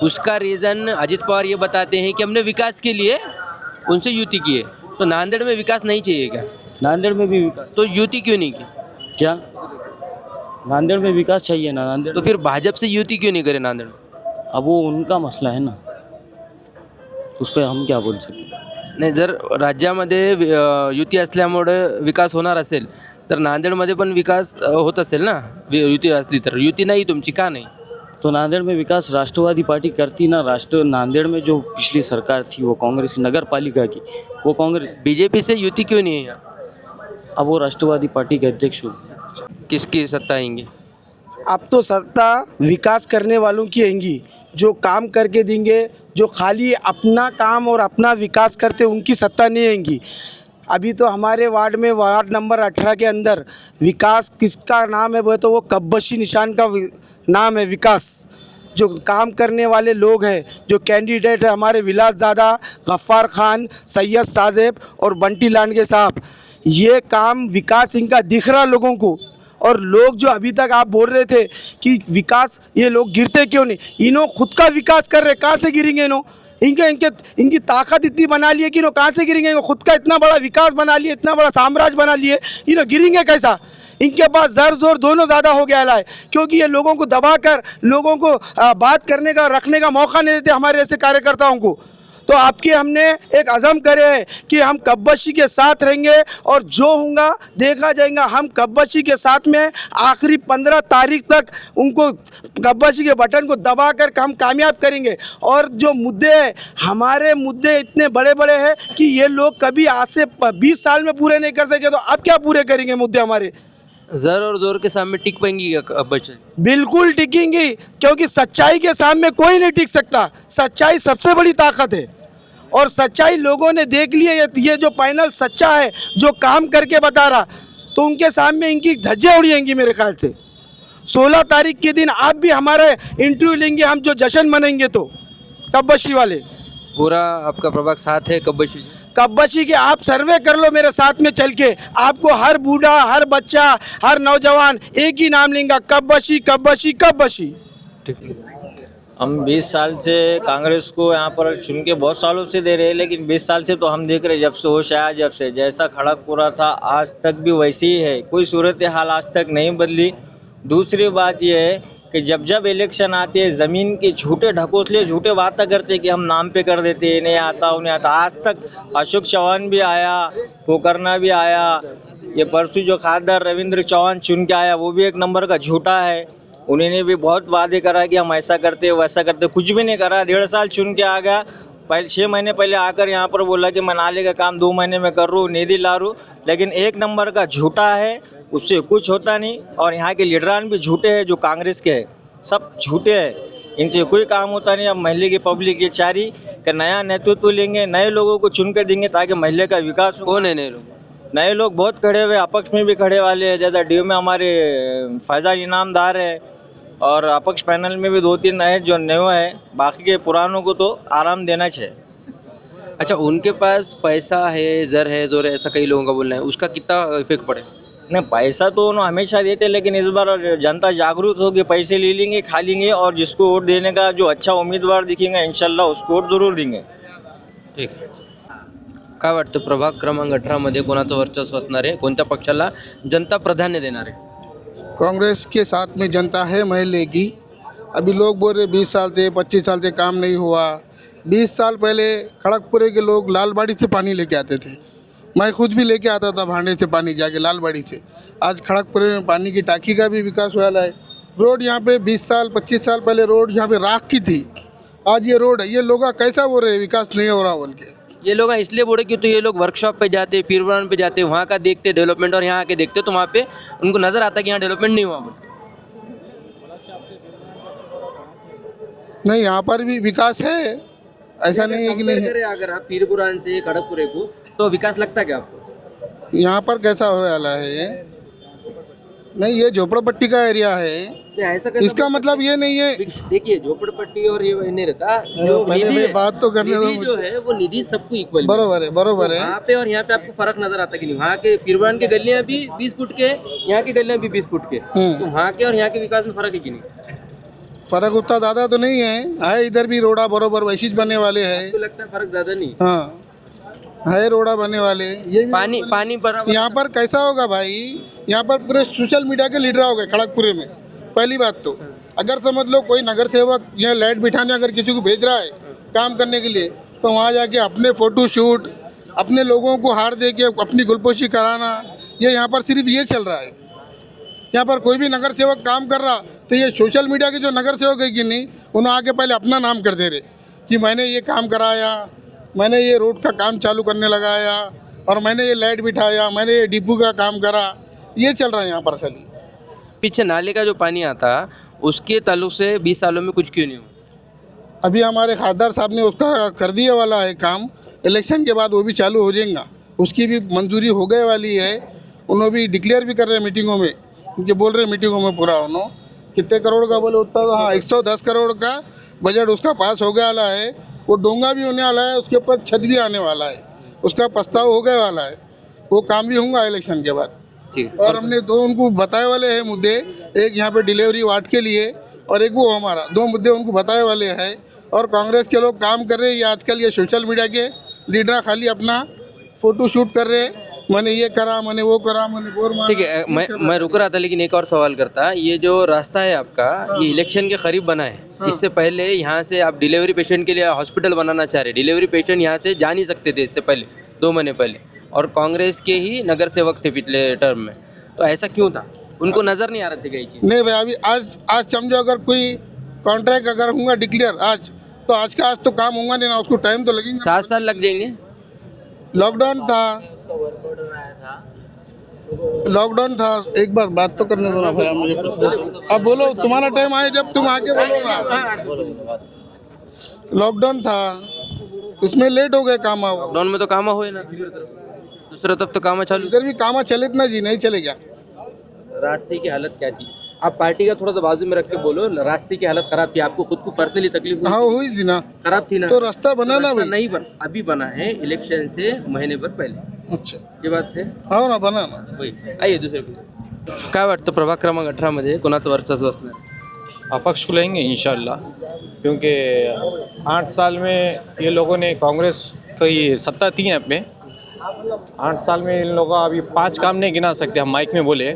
उसका रीज़न अजित पवार ये बताते हैं कि हमने विकास के लिए उनसे युति की है। तो नांदेड़ में विकास नहीं चाहिए क्या? नांदेड़ में भी विकास, तो युति क्यों नहीं की? क्या नांदेड़ में विकास चाहिए ना? नांदेड़ तो फिर भाजप से युति क्यों नहीं करे नांदेड़ में? अब वो उनका मसला है ना, उस पर हम क्या बोल सकते हैं। नाही, जर राज्यामध्ये युती असल्यामुळे विकास होणार असेल तर नांदेडमध्ये पण विकास होत असेल ना, युती असली तर। युती नाही तुमची, का नाही? तो नांदेड़ में विकास राष्ट्रवादी पार्टी करती ना। नांदेड़ में जो पिछली सरकार थी वो कांग्रेस नगर पालिका की, वो कांग्रेस, बीजेपी से युति क्यों नहीं है यहाँ? अब वो राष्ट्रवादी पार्टी के अध्यक्ष हो। किसकी सत्ता आएंगी? अब तो सत्ता विकास करने वालों की आएंगी, जो काम करके देंगे, जो खाली अपना काम और अपना विकास करते उनकी सत्ता नहीं आएंगी। अभी तो हमारे वार्ड में, वार्ड नंबर 18 के अंदर विकास किसका नाम है, वो तो वो कब्बशी निशान का नाम है विकास। जो काम करने वाले लोग हैं, जो कैंडिडेट है हमारे विलास दादा, गफ्फार खान, सैयद साजेब और बंटी लांडगे साहब, ये काम विकास इनका दिख रहा लोगों को। और लोग जो अभी तक आप बोल रहे थे कि विकास, ये लोग गिरते क्यों नहीं, इन्हों खुद का विकास कर रहे, कहाँ से गिरेंगे इन्हों? इनकी ताकत इतनी बना ली है कि इन्हों कहाँ से गिरेंगे? खुद का इतना बड़ा विकास बना लिए, इतना बड़ा साम्राज्य बना लिए, इन्हों गिरेंगे कैसा? इनके पास ज़र जोर दोनों ज़्यादा हो गया है, क्योंकि ये लोगों को दबाकर, लोगों को बात करने का, रखने का मौका नहीं देते हमारे ऐसे कार्यकर्ताओं को। तो आपके हमने एक अज़म करे है कि हम कब्बशी के साथ रहेंगे और जो होगा देखा जाएगा। हम कब्बशी के साथ में आखिरी 15 तारीख तक उनको कब्बशी के बटन को दबा कर हम कामयाब करेंगे। और जो मुद्दे हैं, हमारे मुद्दे इतने बड़े बड़े हैं कि ये लोग कभी आज से 20 साल में पूरे नहीं कर सके, तो अब क्या पूरे करेंगे मुद्दे हमारे? जर और जोर के सामने टिक पाएंगी क्या बच्चे? बिल्कुल टिकेंगी, क्योंकि सच्चाई के सामने कोई नहीं टिक सकता। सच्चाई सबसे बड़ी ताकत है और सच्चाई लोगों ने देख ली है। ये जो पैनल सच्चा है, जो काम करके बता रहा, तो उनके सामने इनकी धज्जियाँ उड़ेंगी मेरे ख्याल से। 16 तारीख के दिन आप भी हमारे इंटरव्यू लेंगे, हम जो जश्न मनाएंगे तो कब्बशी वाले। पूरा आपका प्रभाग साथ है कब्बशी? कब्बशी के आप सर्वे कर लो मेरे साथ में चल के, आपको हर बूढ़ा, हर बच्चा, हर नौजवान एक ही नाम लेंगे, कब्बशी कब्बशी कब्बशी। हम 20 साल से कांग्रेस को यहाँ पर चुन के बहुत सालों से दे रहे हैं, लेकिन 20 साल से तो हम देख रहे हैं, जब से होश आया, जब से जैसा खड़गपुरा था आज तक भी वैसे ही है, कोई सूरत हाल आज तक नहीं बदली। दूसरी बात यह है कि जब जब इलेक्शन आती है, ज़मीन के झूठे ढकोसले झूठे बातें करते कि हम नाम पे कर देते, नहीं आता उन्हें आता। आज तक अशोक चौहान भी आया, पोकरना भी आया, ये परसों जो खासदार रविंद्र चौहान चुन के आया वो भी एक नंबर का झूठा है। उन्होंने भी बहुत वादे करा कि हम ऐसा करते वैसा करते, कुछ भी नहीं करा। 1.5 साल चुन के आ गया, पहले 6 महीने पहले आकर यहाँ पर बोला कि मैं नाले का काम 2 महीने में कर रहा हूँ, निधि ला रू, लेकिन एक नंबर का झूठा है, उससे कुछ होता नहीं। और यहाँ के लीडरान भी झूठे हैं, जो कांग्रेस के हैं सब झूठे हैं, इनसे कोई काम होता नहीं। अब महल्ले की पब्लिक ये चाह रही कि नया नेतृत्व लेंगे, नए लोगों को चुन कर देंगे ताकि महल्ले का विकास हो। कौन है नए लोग? नए लोग बहुत खड़े हुए, अपक्ष में भी खड़े वाले हैं, जैसा डी में हमारे फैज़ान इनामदार है, और अपक्ष पैनल में भी 2-3 हैं जो नए हैं, बाकी के पुरानों को तो आराम देना चाहिए। अच्छा, उनके पास पैसा है, जर है, जोर है, ऐसा कई लोगों का बोलना है, उसका कितना इफेक्ट पड़े? नहीं, पैसा तो उन्होंने हमेशा देते, लेकिन इस बार जनता जागरूक होगी, पैसे ले लेंगे, खा लेंगे, और जिसको वोट देने का जो अच्छा उम्मीदवार दिखेगा इंशाल्लाह उसको वोट जरूर देंगे। ठीक आहे. काय वाटतं प्रभाग क्रमांक 18 मध्ये कोणाचं वर्चस्व असणार आहे? कोणत्या पक्षाला जनता प्राधान्य देणार आहे? कांग्रेस के साथ में जनता है महल्ले की। अभी लोग बोल रहे 20 साल से 25 साल से काम नहीं हुआ। 20 साल पहले खड़गपुरे के लोग लालबाड़ी से पानी लेके आते थे, मैं खुद भी लेके आता था भांडे से पानी जाके लालबाड़ी से। आज खड़गपुरे में पानी की टाँकी का भी विकास हुआ है। रोड यहाँ पे 20 साल 25 साल पहले रोड यहाँ पे राख की थी, आज ये रोड है। ये लोग कैसा बोल रहे विकास नहीं हो रहा बोल के? ये लोग इसलिए बोले कि तो ये लोग वर्कशॉप पे जाते, पीरवान पे जाते, वहाँ का देखते डेवलपमेंट, और यहाँ आके देखते तो वहाँ पे उनको नज़र आता कि यहाँ डेवलपमेंट नहीं हुआ। नहीं, यहाँ पर भी विकास है, ऐसा नहीं है कि नहीं है। अगर आप पीरपुरान से खड़गपुरे को, तो विकास लगता है क्या आपको? यहाँ पर कैसा हो वाला है ये? नहीं, ये झोपड़पट्टी का एरिया है, ऐसा इसका मतलब ये नहीं है। देखिए, झोपड़पट्टी और ये नहीं रहता, जो पहले निधि मैं है, बात तो करने निधि दो। जो है वो निधि सबको इक्वल। बरोबर है, बरोबर है। वहाँ पे और यहाँ पे आपको फर्क नजर आता कि नहीं? वहाँ के पीरवान के गलियाँ भी 20 फुट के, यहाँ की गलियाँ भी 20 फुट के, तो वहाँ के और यहाँ के विकास में फर्क है कि नहीं? फर्क उतना ज़्यादा तो नहीं है, इधर भी रोड़ा बरोबर वैसे बनने वाले हैं। आपको लगता है फर्क ज़्यादा नहीं? हाँ, है रोड़ा बनने वाले। ये भी पानी बराबर। यहाँ पर कैसा होगा भाई, यहाँ पर पूरे सोशल मीडिया के लीडर हो गए खड़गपुरे में। पहली बात तो अगर समझ लो कोई नगर सेवक यहाँ लाइट बिठाने अगर किसी को भेज रहा है काम करने के लिए, तो वहाँ जाके अपने फ़ोटो शूट, अपने लोगों को हार दे के अपनी गुलपोशी कराना, ये यहाँ पर सिर्फ ये चल रहा है। यहाँ पर कोई भी नगर सेवक काम कर रहा तो ये सोशल मीडिया के जो नगर सेवक है कि नहीं, उन्होंने आके पहले अपना नाम कर दे रहे कि मैंने ये काम कराया, मैंने ये रोड का काम चालू करने लगाया, और मैंने ये लाइट बिठाया, मैंने ये डिपो का काम करा, ये चल रहा है यहाँ पर खाली। पीछे नाले का जो पानी आता, उसके ताल्लुक से 20 सालों में कुछ क्यों नहीं हुआ? अभी हमारे खासदार साहब ने उसका कर दिया वाला है काम, इलेक्शन के बाद वो भी चालू हो जाएगा, उसकी भी मंजूरी हो गए वाली है। उन्होंने भी डिक्लेयर भी कर रहे हैं मीटिंगों में, उनके बोल रहे हैं मीटिंगों में पूरा उन्होंने कितने करोड़ का बोले उतना, हाँ 110 करोड़ का बजट उसका पास हो गया वाला है। वो डोंगा भी होने वाला है, उसके ऊपर छत भी आने वाला है, उसका प्रस्ताव हो गया वाला है, वो काम भी होगा इलेक्शन के बाद। ठीक। और हमने 2 उनको बताए वाले हैं मुद्दे, एक यहाँ पे डिलीवरी वार्ड के लिए और एक वो हमारा, 2 मुद्दे उनको बताए वाले हैं। और कांग्रेस के लोग काम कर रहे हैं, ये आजकल ये सोशल मीडिया के लीडर खाली अपना फ़ोटो शूट कर रहे हैं, मैंने ये करा, मैंने वो करा, मैंने बोर मारा। ठीक है, मैं रुक रहा था, लेकिन एक और सवाल करता। ये जो रास्ता है आपका, ये इलेक्शन के करीब बना है। इससे पहले यहाँ से आप डिलीवरी पेशेंट के लिए हॉस्पिटल बनाना चाह रहे, डिलीवरी पेशेंट यहाँ से जा नहीं सकते थे इससे पहले, 2 महीने पहले, और कांग्रेस के ही नगर सेवक थे पिछले टर्म में। तो ऐसा क्यों था? उनको नज़र नहीं आ रहा था कई चीज़? नहीं भाई, अभी आज समझो, अगर कोई कॉन्ट्रैक्ट अगर होगा डिक्लेयर आज, तो आज का आज तो काम होगा नहीं ना, उसको टाइम तो लगेगा। 7 साल लग जाएंगे। लॉकडाउन था, एक बार बात तो करने दो ना भैया, मुझे अब बोलो, तुम्हारा टाइम आए जब तुम आके बोलो ना। लॉकडाउन था, उसमें लेट हो गए काम। लॉकडाउन में तो काम हुए ना, दूसरा तरफ तो काम चालू। इधर भी काम चले ना जी, नहीं चलेगा। रास्ते की हालत क्या थी? आप पार्टी का थोड़ा सा बाजू में रख के बोलो। रास्ते की हालत खराब थी, आपको खुद को पर्सनली तकलीफ हुई? हाँ हुई थी ना, खराब थी ना। तो रास्ता बना ना भाई? नहीं बना, अभी बना है, इलेक्शन से महीने भर पहले। अच्छा, ये बात है। हाँ ना, बना ना। वही आइए दुसरे काय वाटतं प्रभाग क्रमांक 18 मध्ये कोणाचं वर्चस्व असणार? अपक्ष को लेंगे इंशाल्लाह, क्योंकि 8 साल में ये लोगों ने कांग्रेस की सत्ता थी यहाँ पे, 8 साल में इन लोगों का अभी 5 काम नहीं गिना सकते हम माइक में बोले,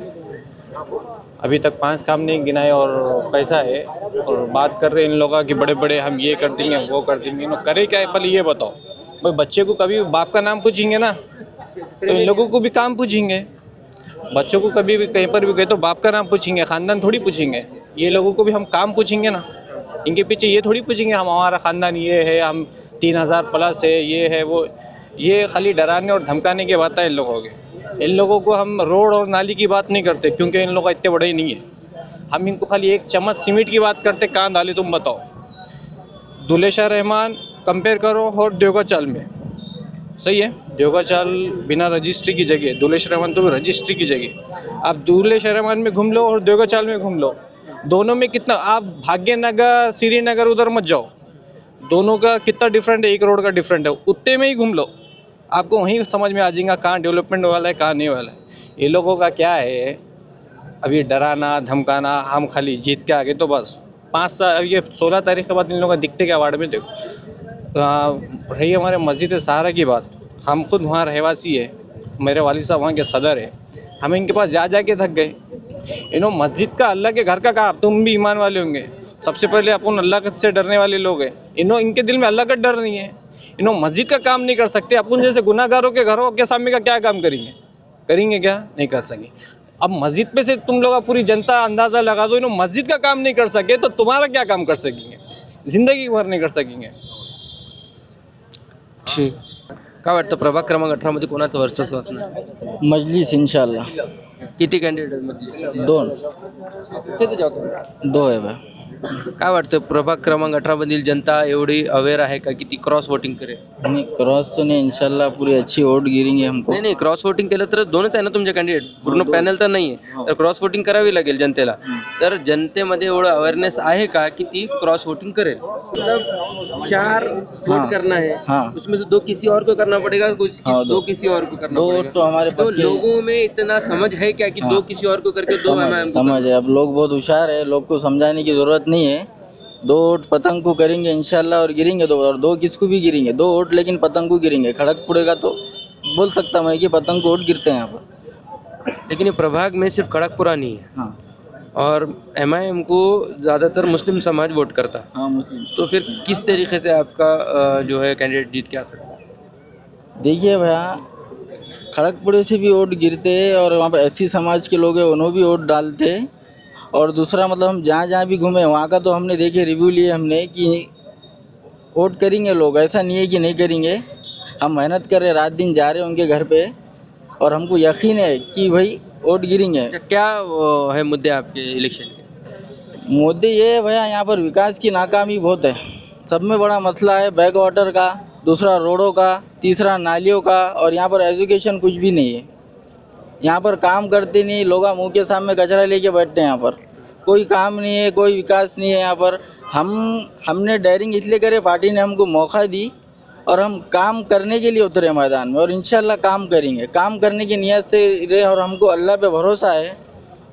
अभी तक 5 काम नहीं गिनाए और पैसा है, और बात कर रहे हैं इन लोगों की बड़े बड़े हम ये कर देंगे वो कर देंगे। इन्होंने करे क्या है पहले ये बताओ भाई? बच्चे को कभी बाप का नाम पूछेंगे ना, तो इन लोगों को भी काम पूछेंगे। बच्चों को कभी भी कहीं पर भी गए तो बाप का नाम पूछेंगे, ख़ानदान थोड़ी पूछेंगे। ये लोगों को भी हम काम पूछेंगे ना, इनके पीछे ये थोड़ी पूछेंगे हम हमारा ख़ानदान ये है, हम 3000 प्लस है, ये है वो। ये खाली डराने और धमकाने की बात है इन लोगों के। इन लोगों को हम रोड और नाली की बात नहीं करते, क्योंकि इन लोग इतने बड़े ही नहीं है। हम इनको खाली एक चम्मच सीमेंट की बात करते, कहाँ डाले तुम बताओ? दुल्हे शाह रहमान कंपेयर करो और देवगा चाल में, सही है? देवगा चाल बिना रजिस्ट्री की जगह, दुल्हे शाह रहमान तो रजिस्ट्री की जगह। आप दुल्हे शाह रहमान में घूम लो और देवगा चाल में घूम लो, दोनों में कितना, आप भाग्यनगर श्रीनगर उधर मत जाओ, दोनों का कितना डिफरेंट है, 1 रोड का डिफरेंट है। उतने में ही घूम लो, आपको वहीं समझ में आ जाएगा कहाँ डेवलपमेंट वाला है कहाँ नहीं वाला है। ये लोगों का क्या है, अभी डराना धमकाना, हम खाली जीत के आगे तो बस 5 साल, ये 16 तारीख के बाद इन लोगों का दिखते क्या वार्ड में। देखो रही हमारे मस्जिद सहारा की बात, हम खुद वहाँ रहवासी है, मेरे वालिद साहब वहाँ के सदर है, हम इनके पास जा के थक गए। इन्हों मस्जिद का, अल्लाह के घर का कहा, तुम भी ईमान वाले होंगे, सबसे पहले अपन अल्लाह से डरने वाले लोग हैं। इनके दिल में अल्लाह का डर नहीं है, इन्हों मस्जिद का काम नहीं कर सकते। अपन जैसे गुनाहगारों के घरों के सामने का क्या काम करेंगे? क्या नहीं कर सके। अब मस्जिद पे से तुम लोग पूरी जनता अंदाज़ा लगा दो, इन्हों मस्जिद का काम नहीं कर सके तो तुम्हारा क्या काम कर सकेंगे? ज़िंदगी भर नहीं कर सकेंगे। ठीक, काय वाटतं प्रभाग क्रमांक 18 मध्ये कोणाचं वर्चस्व असणार? मजलिस इंशाल्लाह। किती कॅन्डिडेट आहेत मधले? 2 है भाई। काय वाटतं प्रभाग क्रमांक 18 मधील जनता एवढी अवेअर आहे का की ती क्रॉस वोटिंग करेल? नहीं क्रॉस तो नहीं, इंशाल्लाह पूरी अच्छी वोट गिरेंगे हमको। नाही क्रॉस वोटिंग केलं तर दोनच आहे ना तुमचे कॅन्डिडेट, पूर्ण पॅनल तर नाही आहे, तर क्रॉस वोटिंग करावी लागेल जनतेला। तर जनतेमध्ये एवढं अवेअरनेस आहे का की ती क्रॉस वोटिंग करेल? मतलब 4 वोट करना है, उसमें से 2 किसी और को करना पड़ेगा, कुछ 2 किसी और को करना पड़ेगा। तो हमारे तो लोगों में इतना समझ है क्या कि 2 किसी और को करके 2 MIM को समझ है, अब लोग बहुत होशियार है, लोग को समझाने की ज़रूरत नहीं है। 2 वोट पतंग को करेंगे इंशाल्लाह और गिरेंगे 2, और 2 किसको भी गिरेंगे 2 वोट, लेकिन पतंग को गिरेंगे। खड़गपुर का तो बोल सकता मैं कि पतंग को वोट गिरते हैं यहाँ पर। लेकिन ये प्रभाग में सिर्फ खड़गपुरा नहीं है, हाँ और MIM को ज़्यादातर मुस्लिम समाज वोट करता है। हाँ मुस्लिम। तो फिर किस तरीके से आपका जो है कैंडिडेट जीत के आ सकता है? देखिए भैया, खड़गपुर से भी वोट गिरते हैं और वहाँ पर SC समाज के लोग हैं उन्होंने भी वोट डालते हैं। और दूसरा मतलब हम जहाँ जहाँ भी घूमे वहाँ का तो हमने देखे, रिव्यू लिए हमने कि वोट करेंगे लोग, ऐसा नहीं है कि नहीं करेंगे। हम मेहनत कर रहे, रात दिन जा रहे हैं उनके घर पे, और हमको यकीन है कि भाई वोट गिरेंगे। क्या है मुद्दे आपके इलेक्शन के? मुद्दे ये है भैया, यहाँ पर विकास की नाकामी बहुत है। सब में बड़ा मसला है बैक वाटर का, दूसरा रोडों का, तीसरा नालियों का, और यहाँ पर एजुकेशन कुछ भी नहीं है। यहाँ पर काम करते नहीं, लोग मुंह के सामने कचरा लेके बैठते हैं। यहाँ पर कोई काम नहीं है, कोई विकास नहीं है। यहाँ पर हमने डेयरिंग इसलिए करे, पार्टी ने हमको मौका दी और हम काम करने के लिए उतरे मैदान में, और इंशाल्लाह काम करेंगे। काम करने की नीयत से रहे, और हमको अल्लाह पे भरोसा है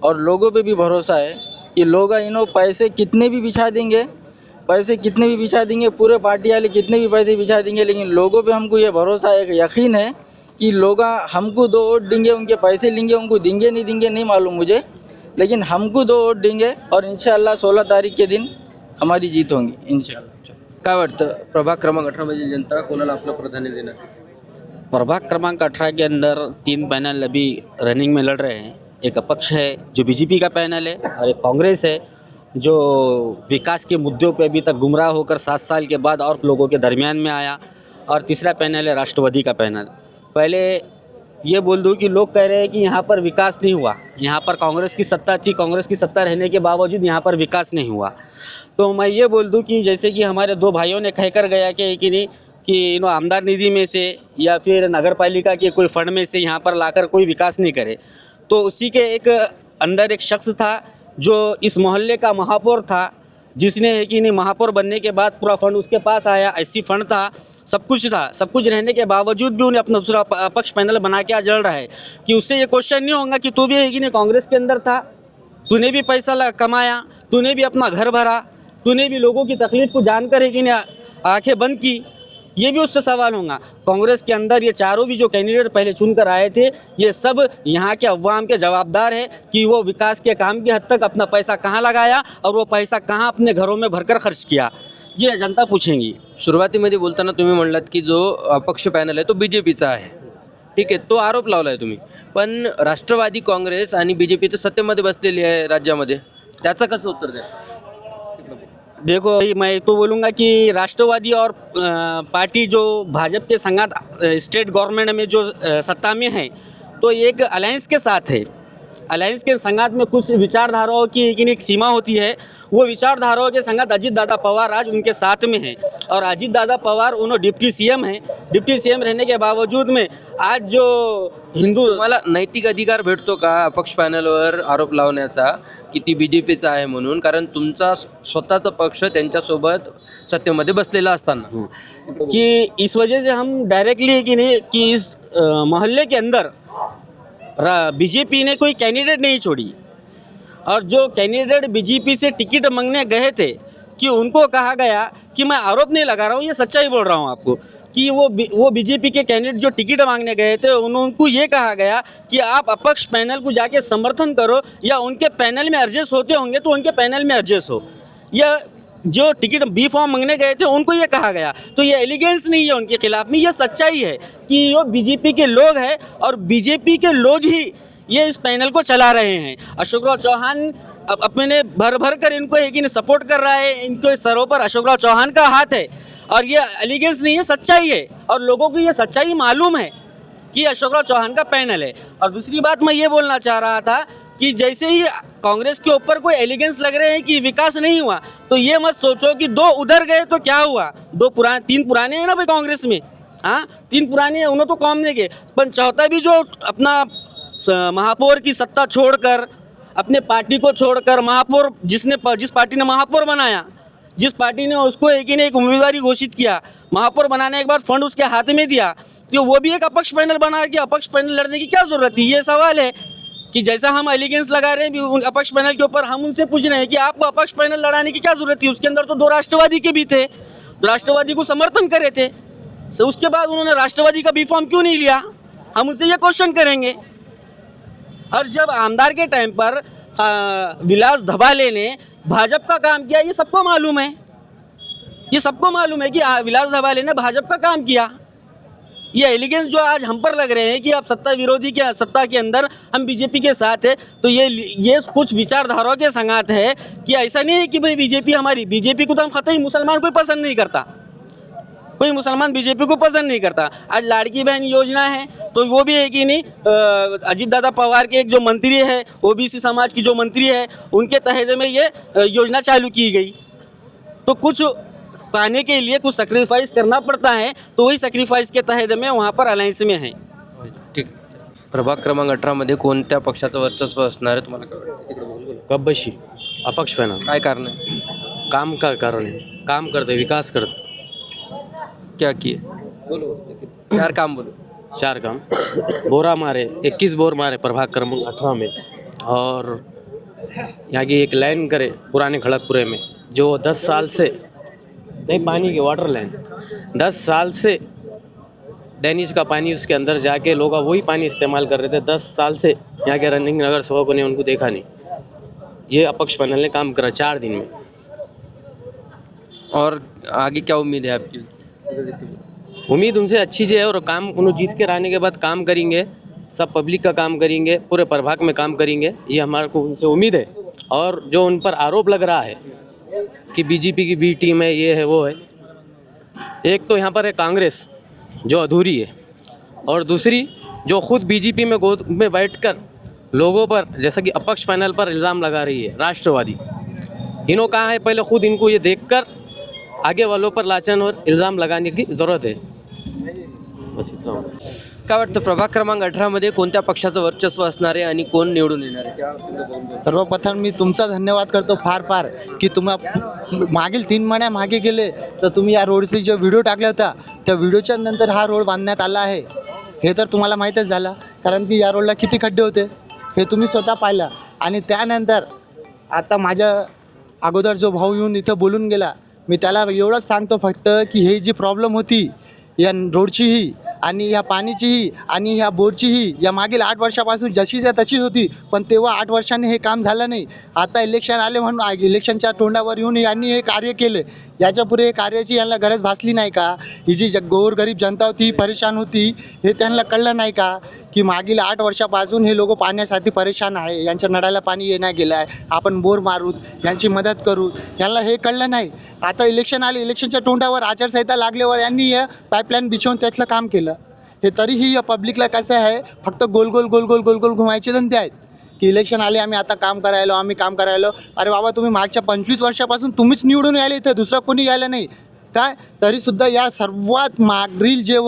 और लोगों पे भी भरोसा है कि लोग इन्हों पैसे कितने भी बिछा देंगे, पूरे पार्टी वाले कितने भी पैसे बिछा देंगे, लेकिन लोगों पे हमको ये भरोसा है, यकीन है कि लोग हमको 2 वोट देंगे, उनके पैसे लेंगे, उनको देंगे नहीं मालूम मुझे, लेकिन हमको 2 वोट देंगे और इंशाल्लाह 16 तारीख के दिन हमारी जीत होगी इंशाल्लाह। काय वाटतं प्रभाग क्रमांक 18 मधील जनता कोणाला आपलं प्राधान्य देणार? प्रभाग क्रमांक 18 के अंदर 3 पैनल अभी रनिंग में लड़ रहे हैं। एक अपक्ष है जो बीजेपी का पैनल है और एक कांग्रेस है जो विकास के मुद्दों पे अभी तक गुमराह होकर 7 साल के बाद और लोगों के दरमियान में आया, और तीसरा पैनल है राष्ट्रवादी का पैनल। पहले ये बोल दूं कि लोग कह रहे हैं कि यहाँ पर विकास नहीं हुआ, यहाँ पर कांग्रेस की सत्ता थी, कांग्रेस की सत्ता रहने के बावजूद यहाँ पर विकास नहीं हुआ। तो मैं ये बोल दूं कि जैसे कि हमारे 2 भाइयों ने कहकर गया कि नहीं कि आमदार निधि में से या फिर नगर पालिका के कोई फंड में से यहाँ पर लाकर कोई विकास नहीं करे, तो उसी के एक अंदर एक शख्स था जो इस मोहल्ले का महापौर था, जिसने है कि नहीं महापौर बनने के बाद पूरा फंड उसके पास आया, ऐसी फंड था, सब कुछ रहने के बावजूद भी उन्हें अपना दूसरा अपक्ष पैनल बना के आज जल रहा है कि उससे ये क्वेश्चन नहीं होगा कि तू भी है कि नहीं कांग्रेस के अंदर था, तूने भी पैसा कमाया, तूने भी अपना घर भरा, तूने भी लोगों की तकलीफ को जानकर है कि नहीं आंखें बंद की, ये भी उससे सवाल होगा। कांग्रेस के अंदर ये चारों भी जो कैंडिडेट पहले चुनकर आए थे, ये सब यहाँ के अवाम के जवाबदार है कि वो विकास के काम की हद तक अपना पैसा कहाँ लगाया और वो पैसा कहाँ अपने घरों में भरकर खर्च किया, ये जनता पूछेंगी। सुरुवातीमध्ये बोलताना तुम्ही म्हणलात की जो अपक्ष पॅनल आहे तो बीजेपीचा आहे, ठीक आहे, तो आरोप लावला आहे तुम्ही, पण राष्ट्रवादी काँग्रेस आणि बीजेपी तर सत्तेमध्ये बसलेली आहे राज्यामध्ये, त्याचं कसं उत्तर द्या? देखो मैं तो बोलूँगा कि राष्ट्रवादी और पार्टी जो भाजपा के संगात स्टेट गवर्नमेंट में जो सत्ता में है, तो एक अलायंस के साथ है। अलायंस के संगात में कुछ विचारधाराओं की एक सीमा होती है, वो विचारधाराओं के संगात अजीत दादा पवार आज उनके साथ में हैं, और अजीत दादा पवार उन्होंने डिप्टी सीएम हैं। डिप्टी सीएम रहने के बावजूद में आज जो हिंदू तुम्हाला नैतिक अधिकार भेटतो का अपक्ष पॅनलवर आरोप लावण्याचा की ती बीजेपीचा आहे म्हणून, कारण तुमचा स्वतःचा पक्ष त्यांच्यासोबत सत्तेमध्ये बसलेला असताना? कि इस वजह से हम डायरेक्टली कि नहीं कि इस मोहल्ले के अंदर बीजेपी ने कोई कैंडिडेट नहीं छोड़ी, और जो कैंडिडेट बीजेपी से टिकट मांगने गए थे कि उनको कहा गया कि मैं आरोप नहीं लगा रहा हूँ, ये सच्चाई बोल रहा हूँ आपको, कि वो बीजेपी के कैंडिडेट जो टिकट मांगने गए थे उनको ये कहा गया कि आप अपक्ष पैनल को जाके समर्थन करो, या उनके पैनल में एडजस्ट होते होंगे तो उनके पैनल में एडजस्ट हो, या जो टिकट बी फॉर्म मांगने गए थे उनको ये कहा गया। तो ये एलिगेंस नहीं है उनके खिलाफ में, ये सच्चाई है कि वो बीजेपी के लोग हैं और बीजेपी के लोग ही ये इस पैनल को चला रहे हैं। अशोकराव चौहान अब अपने भर कर इनको है कि सपोर्ट कर रहा है, इनको सरों पर अशोकराव चौहान का हाथ है, और ये एलिगेंस नहीं है, सच्चाई है, और लोगों को ये सच्चाई मालूम है कि अशोकराव चौहान का पैनल है। और दूसरी बात मैं ये बोलना चाह रहा था कि जैसे ही कांग्रेस के ऊपर कोई एलिगेंस लग रहे हैं कि विकास नहीं हुआ, तो ये मत सोचो कि 2 उधर गए तो क्या हुआ, 3 पुराने हैं ना भाई कांग्रेस में, हाँ 3 पुराने हैं, उन्होंने तो काम नहीं किए, पर चौथा भी जो अपना महापौर की सत्ता छोड़कर, अपने पार्टी को छोड़कर, महापौर जिस पार्टी ने महापौर बनाया, जिस पार्टी ने उसको एक उम्मीदवारी घोषित किया, महापौर बनाने के बाद फंड उसके हाथ में दिया, तो वो भी एक अपक्ष पैनल बना कि अपक्ष पैनल लड़ने की क्या ज़रूरत थी? ये सवाल है कि जैसा हम एलिगेंस लगा रहे हैं अपक्ष पैनल के ऊपर, हम उनसे पूछ रहे हैं कि आपको अपक्ष पैनल लड़ाने की क्या ज़रूरत थी? उसके अंदर तो 2 राष्ट्रवादी के भी थे, राष्ट्रवादी को समर्थन करे थे, तो उसके बाद उन्होंने राष्ट्रवादी का बी फॉर्म क्यों नहीं लिया? हम उनसे ये क्वेश्चन करेंगे। और जब आमदार के टाइम पर विलास धबाले ने भाजपा का काम किया, ये सबको मालूम है, ये सबको मालूम है कि विलास धबाले ने भाजपा का काम किया। ये एलिगेंस जो आज हम पर लग रहे हैं कि आप सत्ता विरोधी के सत्ता के अंदर हम बीजेपी के साथ है, तो ये कुछ विचारधाराओं के संगात है कि ऐसा नहीं है कि भाई बीजेपी को तो हम कतई मुसलमान कोई पसंद नहीं करता, कोई मुसलमान बीजेपी को पसंद नहीं करता। आज लाड़की बहन योजना है तो वो भी है कि नहीं, अजीत दादा पवार के एक जो मंत्री है, ओबीसी समाज की जो मंत्री है, उनके तहत में ये योजना चालू की गई। तो कुछ पाने के लिए कुछ सैक्रिफाइस करना पड़ता है, तो वही सैक्रिफाइस के तहत में वहाँ पर अलायंस में है। ठीक. प्रभाग क्रमांक 18 मध्ये कोणत्या पक्षाचं वर्चस्व असणार आहे तुम्हाला काय वाटतं? कब्बशी अपक्ष पैनल, काय कारण आहे? काम का कारण है, काम करते विकास करते। क्या किए? बोलो, 4 काम बोलो। 4 काम, बोरा मारे 21 बोर मारे प्रभाग क्रमांक 18 में, और यहाँ की एक लाइन करे पुराने खड़गपुरे में जो 10 साल से नहीं, पानी की वाटर लाइन 10 साल से डैनिश का पानी उसके अंदर जाके लोग वही पानी इस्तेमाल कर रहे थे। 10 साल से यहाँ के रनिंग नगर सेवकों ने उनको देखा नहीं। ये अपक्ष पैनल ने काम करा 4 दिन में। और आगे क्या उम्मीद है आपकी? उम्मीद उनसे अच्छी है और काम उन्होंने जीत के आने के बाद काम करेंगे, सब पब्लिक का काम करेंगे, पूरे प्रभाग में काम करेंगे, ये हमारे को उनसे उम्मीद है। और जो उन पर आरोप लग रहा है कि बीजेपी की बी टीम है, ये है वो है, एक तो यहाँ पर है कांग्रेस जो अधूरी है, और दूसरी जो खुद बीजेपी में गोद में बैठकर लोगों पर जैसा कि अपक्ष पैनल पर इल्ज़ाम लगा रही है राष्ट्रवादी। इन्हों कहा है पहले खुद इनको ये देखकर आगे वालों पर लाछन और इल्ज़ाम लगाने की ज़रूरत है। बस इतना होगा। काय वाटतं प्रभाग क्रमांक 18 मध्ये कोणत्या पक्षाचं वर्चस्व असणार आहे आणि कोण निवडून येणार आहे? सर्वप्रथम मी तुमचा धन्यवाद करतो फार फार की तुम्ही मागील 3 महिन्या मागे गेले तर तुम्ही या रोडचे जो व्हिडिओ टाकला होता त्या व्हिडिओच्या नंतर हा रोड बांधण्यात आला आहे हे तर तुम्हाला माहीतच झालं, कारण की या रोडला किती खड्डे होते हे तुम्ही स्वतः पाहिलं। आणि त्यानंतर आता माझ्या अगोदर जो भाऊ येऊन इथं बोलून गेला, मी त्याला एवढंच सांगतो फक्त की हे जी प्रॉब्लेम होती या रोडचीही आणि ह्या पाणीचीही आणि ह्या बोरचीही या मागील 8 वर्षापासून जशीच्या तशीच होती, पण तेव्हा 8 वर्षांनी हे काम झालं नाही। आता इलेक्शन आले म्हणून इलेक्शनच्या तोंडावर येऊन यांनी हे कार्य केले, याच्यापुढे हे कार्याची यांना गरज भासली नाही का? ही जी गोरगरीब जनता होती परेशान होती हे त्यांना कळलं नाही का की मागील 8 वर्षापासून हे लोक पाण्यासाठी परेशान आहे, यांच्या नळाला पाणी येण्या गेलं आहे, आपण बोर मारू, यांची मदत करू, यांना हे कळलं नाही। आता इलेक्शन आले, इलेक्शनच्या तोंडावर आचारसंहिता लागल्यावर यांनी हे पाईपलाईन बिछवून त्यातलं काम केलं। हे तरीही या पब्लिकला कसं आहे फक्त गोल गोल गोल गोल गोल गोल घुमायचे धंदे आहेत की इलेक्शन आले आम्ही आता काम करायलो, आम्ही काम करायलो। अरे बाबा तुम्ही मागच्या 25 वर्षापासून तुम्हीच निवडून यायले, इथं दुसरं कोणी यायला नाही काय? तरीसुद्धा या सर्वात मागील जे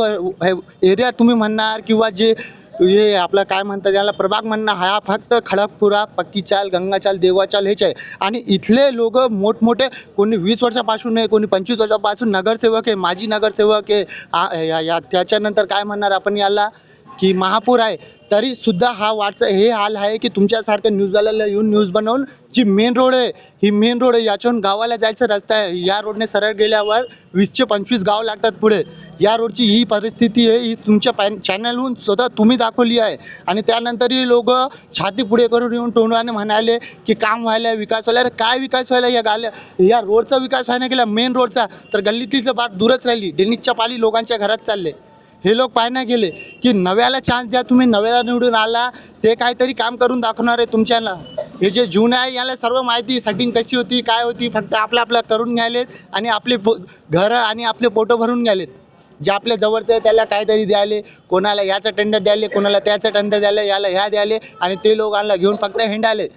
एरिया तुम्ही म्हणणार किंवा जे हे आपलं काय म्हणतात याला प्रभाग म्हणणं हा फक्त खडकपुरा, पक्कीचाल, गंगाचाल, देवाचाल हेच आहे। आणि इथले लोक मोठमोठे कोणी 20 वर्षापासून आहे, कोणी 25 वर्षापासून नगरसेवक आहे, माजी नगरसेवक आहे, त्याच्यानंतर काय म्हणणार आपण याला की महापूर आहे, तरीसुद्धा हा हे हाल आहे की तुमच्यासारख्या न्यूजवाल्याला येऊन न्यूज बनवून जी मेन रोड आहे ही मेन रोड आहे, याच्याहून गावाला जायचं रस्ता आहे, या रोडने सरळ गेल्यावर 20 ते 25 गाव लागतात पुढे। या रोडची ही परिस्थिती आहे, ही तुमच्या चॅनलहून स्वतः तुम्ही दाखवली आहे। आणि त्यानंतरही लोक छाती पुढे करून येऊन तोंडाने म्हणाले की काम व्हायला, विकास व्हायला। अरे काय विकास व्हायला? या रोडचा विकास व्हायला गेला मेन रोडचा, तर गल्लीतलीच बाग दूरच राहिली, डेनिसच्या पाली लोकांच्या घरात चालले। हे लोक पाहायला गेले की नव्याला चान्स द्या, तुम्ही नव्याला निवडून आला ते काहीतरी काम करून दाखवणार आहे तुमच्याला। हे जे जुने आहे याला सर्व माहिती सेटिंग कशी होती काय होती, फक्त आपलं करून घ्यायलेत आणि आपले घरं आणि आपले पोटं भरून घ्यालेत। जे आपल्या जवळचं आहे त्याला काहीतरी द्यायले, कोणाला याचं टेंडर द्यायले, कोणाला त्याचं टेंडर द्यायले, याला ह्या द्यायले आणि ते लोकांना घेऊन फक्त हिंडाले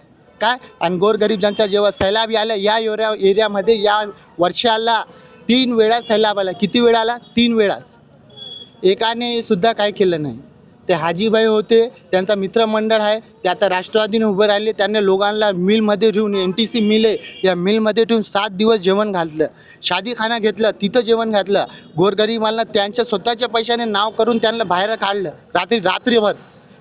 काय? आणि गोरगरीब ज्यांचा जेव्हा सैलाब आला या एरियामध्ये या वर्षाला 3 वेळा सैलाब आला। किती वेळा आला? 3 वेळाच। एकाने सुद्धा काय केलं नाही। ते हाजीबाई होते, त्यांचा मित्रमंडळ आहे, ते आता राष्ट्रवादीने उभे राहिले, त्यांनी लोकांना मिलमध्ये ठेवून NTC मिल आहे या मिलमध्ये ठेवून 7 दिवस जेवण घातलं, शादीखाना घेतलं, तिथं जेवण घातलं। गोरगरिबांना त्यांच्या स्वतःच्या पैशाने नाव करून त्यांना बाहेर काढलं रात्रीभर।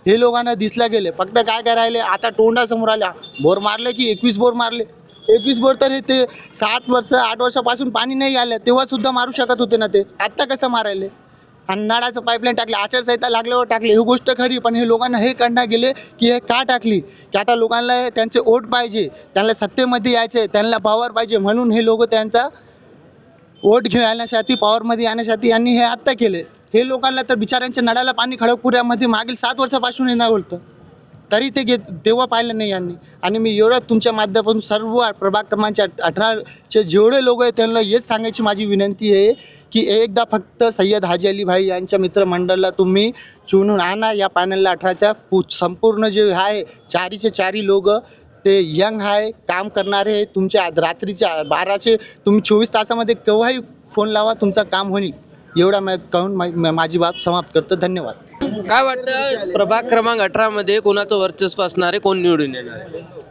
हे लोकांना दिसला गेले, फक्त काय करायले आता तोंडासमोर आल्या, बोर मारले की 21 बोर मारले। 21 बोर तर हे ते 7 वर्ष 8 वर्षापासून पाणी नाही आलं तेव्हासुद्धा मारू शकत होते ना, ते आत्ता कसं मारायले? आणि नळाचं पाईपलाईन टाकले, आचारसंहिता लागल्यावर टाकले, ही गोष्ट खरी, पण हे लोकांना हे कळण्यात गेले की हे का टाकली की आता लोकांना त्यांचे वोट पाहिजे, त्यांना सत्तेमध्ये यायचे, त्यांना पॉवर पाहिजे, म्हणून हे लोक त्यांचा वोट घेऊन येण्यासाठी पॉवरमध्ये येण्यासाठी यांनी हे आत्ता केले। हे लोकांना तर बिचाऱ्यांच्या नळाला पाणी खडकपुऱ्यामध्ये मागील 7 वर्षापासून येणार होतं, तरी ते तेव्हा पाहिलं नाही यांनी। आणि मी एवढं तुमच्या माध्यमातून सर्व प्रभाग क्रमांक 18चे जेवढे लोक आहेत त्यांना हेच सांगायची माझी विनंती आहे की एकदा फक्त सय्यद हाजी अली भाई यांच्या मित्रमंडळाला तुम्ही चुनून आणा। या पॅनलला 18च्या संपूर्ण जे आहे 4चे 4 लोक ते यंग आहे, काम करणारे आहे, तुमच्या रात्रीच्या 12चे तुम्ही 24 तासामध्ये केव्हाही फोन लावा, तुमचं काम होईल। एवढा मी कहून माझी बात समाप्त करतो। धन्यवाद। काय वाटतं प्रभाग क्रमांक 18 मध्ये कोणाचं वर्चस्व असणार आहे, कोण निवडून येणार?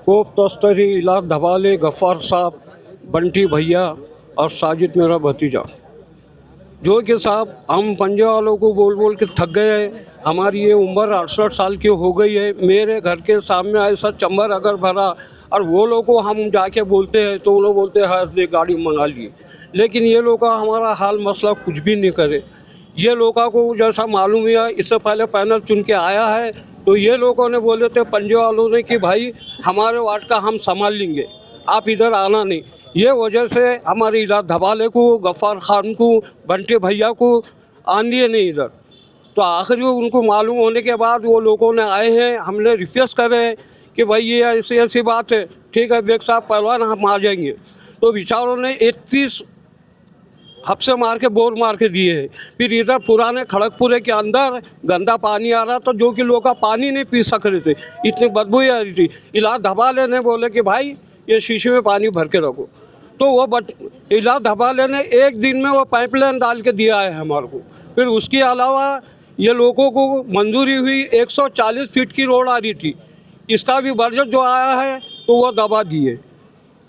कोप तस्तरी, इलाक धबाले, गफ्फार साहब, बंटी भैया और साजिद मेरा भतीजा। जो कि साहब हम पंजे वालों को बोल बोल के थक गए हैं। हमारी ये उम्र 68 साल की हो गई है। मेरे घर के सामने ऐसा चंबर अगर भरा और वो लोग को हम जाके बोलते हैं तो वो लोग बोलते हैं गाड़ी मंगा लिए, लेकिन ये लोग का हमारा हाल मसला कुछ भी नहीं करे। ये लोगों को जैसा मालूम हुआ इससे पहले पैनल चुन के आया है, तो ये लोगों ने बोले थे पंजे वालों ने कि भाई हमारे वार्ड का हम संभाल लेंगे, आप इधर आना नहीं। ये वजह से हमारे इलाज धबाले को, गफ्फार खान को, बंटे भैया को आन दिए नहीं इधर। तो आखिर उनको मालूम होने के बाद वो लोगों ने आए हैं, हमने रिक्वेस्ट करे कि भाई ये ऐसी ऐसी बात है, ठीक है बेग साहब पहलवान हम आ जाएंगे। तो बेचारों ने 31 हफ्से मार के बोर मार के दिए हैं। फिर इधर पुराने खड़गपुरे के अंदर गंदा पानी आ रहा था, जो कि लोग का पानी नहीं पी सक रहे थे, इतनी बदबू आ रही थी। इलाज धबाले ने बोले कि भाई ये शीशे में पानी भर के रखो, तो वो इलाज धबाले ने एक दिन में वो पाइपलाइन डाल के दिया है हमारे को। फिर उसके अलावा ये लोगों को मंजूरी हुई 140 फीट की रोड आ रही थी, इसका भी बजट जो आया है तो वो दबा दिए,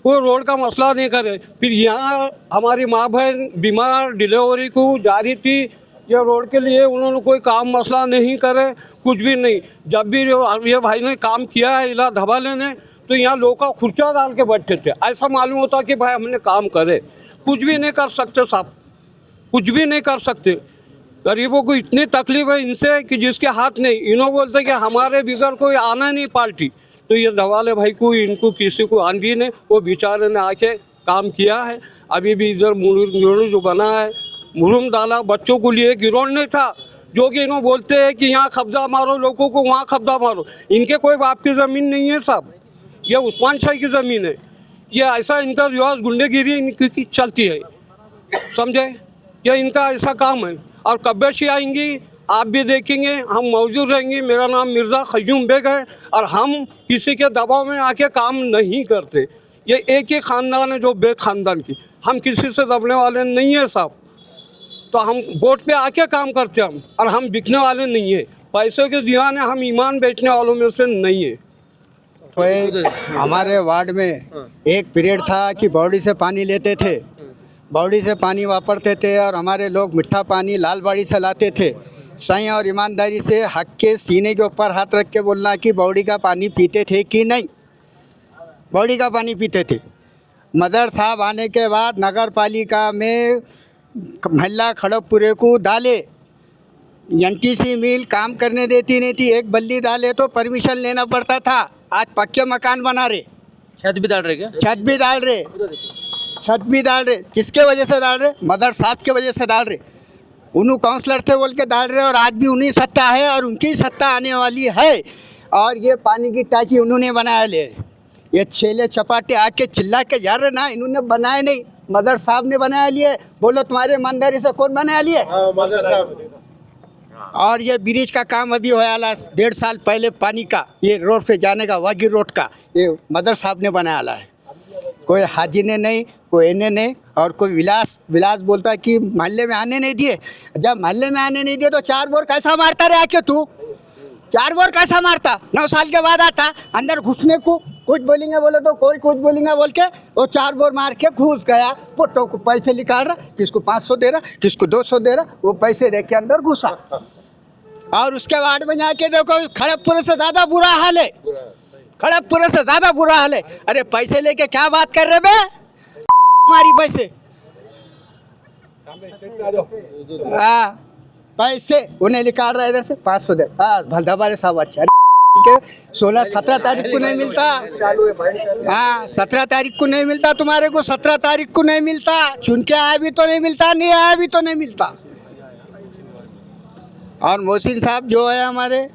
वो रोड का मसला नहीं करे। फिर यहाँ हमारी माँ बहन बीमार डिलीवरी को जा रही थी, ये रोड के लिए उन्होंने कोई काम मसला नहीं करे, कुछ भी नहीं। जब भी ये भाई ने काम किया है इलाज धबाले ने, तो यहाँ लोग का खुर्चा डाल के बैठे थे, ऐसा मालूम होता कि भाई हमने काम करे। कुछ भी नहीं कर सकते साहब, कुछ भी नहीं कर सकते। गरीबों को इतनी तकलीफ है इनसे कि जिसके हाथ नहीं। इन्हों बोलते कि हमारे बिगड़ कोई आना नहीं पार्टी, तो ये धबाले भाई को इनको किसी को आंधी ने वो बेचारे ने आके काम किया है। अभी भी इधर मुरुम जो बना है, मुरुम डाला, बच्चों को लिए गिरोन नहीं था, जो कि इन्हों बोलते हैं कि यहाँ कब्जा मारो, लोगों को वहाँ कब्जा मारो। इनके कोई बाप की ज़मीन नहीं है साहब, ये उस्मान शाही की ज़मीन है। ये ऐसा इनका रिवाज गुंडेगिरी इनकी चलती है, समझे, ये इनका ऐसा काम है। और कब्बेशी आएंगी, आप भी देखेंगे, हम मौजूद रहेंगे। मेरा नाम मिर्ज़ा ख़यूम बेग है और हम किसी के दबाव में आके काम नहीं करते। ये एक ही ख़ानदान है जो बेग ख़ानदान की, हम किसी से दबने वाले नहीं हैं साहब। तो हम वोट पे आके काम करते हैं हम, और हम बिकने वाले नहीं हैं, पैसों के दीवाने हम ईमान बेचने वालों में से नहीं है। कोई हमारे वार्ड में एक पीरियड था कि बॉडी से पानी लेते थे, बॉडी से पानी वापरते थे, और हमारे लोग मिठा पानी लाल बाड़ी से लाते थे। सही और ईमानदारी से हक के सीने के ऊपर हाथ रख के बोलना कि बॉडी का पानी पीते थे कि नहीं, बॉडी का पानी पीते थे। मदर साहब आने के बाद नगर पालिका में महिला खड़गपुरे को डाले, एनटीसी मिल काम करने देती नहीं थी, एक बल्ली डाले तो परमिशन लेना पड़ता था। आज पक्के मकान बना रहे, छत भी डाल रहे क्या? छत भी डाल रहे, छत भी डाल रहे। किसके वजह से डाल रहे? मदर साहब के वजह से डाल रहे। उन्होंने काउंसलर थे बोल के डाल रहे, और आज भी उन्हीं सत्ता है और उनकी सत्ता आने वाली है। और ये पानी की टाकी उन्होंने बनाया ले, ये छेले चपाटे आके चिल्ला के जा रहे ना, इन्होंने बनाए नहीं, मदर साहब ने बनाया लिए। बोलो तुम्हारे ईमानदारी से कौन बनाया लिए? मदर साहब। और ये ब्रिज का काम अभी होया 1.5 साल पहले, पानी का ये रोड पे जाने का, वागी रोड का, ये मदर साहब ने बनाया है। कोई हाजी ने नहीं, कोई इन्हें नहीं, और कोई विलास बोलता है कि मोहल्ले में आने नहीं दिए। जब मोहल्ले में आने नहीं दिए तो 4 बोर कैसा मारता रहे आके तू? 4 बोर कैसा मारता? 9 साल के बाद आता अंदर घुसने को, कुछ बोलेंगे बोले तो कोई कुछ बोलेंगे बोल के वो 4 बोर मार के घुस गया। पुट्टों को पैसे निकाल रहा, किसको 500 दे रहा, किसको 200 दे रहा, वो पैसे दे के अंदर घुसा। और उसके बाद में जाके देखो खड़गपुर से ज़्यादा बुरा हाल है, खड़गपुर से ज़्यादा बुरा हाल है। अरे पैसे लेके क्या बात कर रहे बे, हमारी पैसे, हाँ पैसे उन्हें निकाल रहा है इधर से 500 दे। हाँ भलदा वाले साहब अच्छा 16-17 तारीख को नहीं मिलता, हाँ 17 तारीख को नहीं मिलता तुम्हारे को, 17 तारीख को नहीं मिलता, चुन के आया भी तो नहीं मिलता, नहीं आया भी तो नहीं मिलता। और मोहसिन साहब जो है हमारे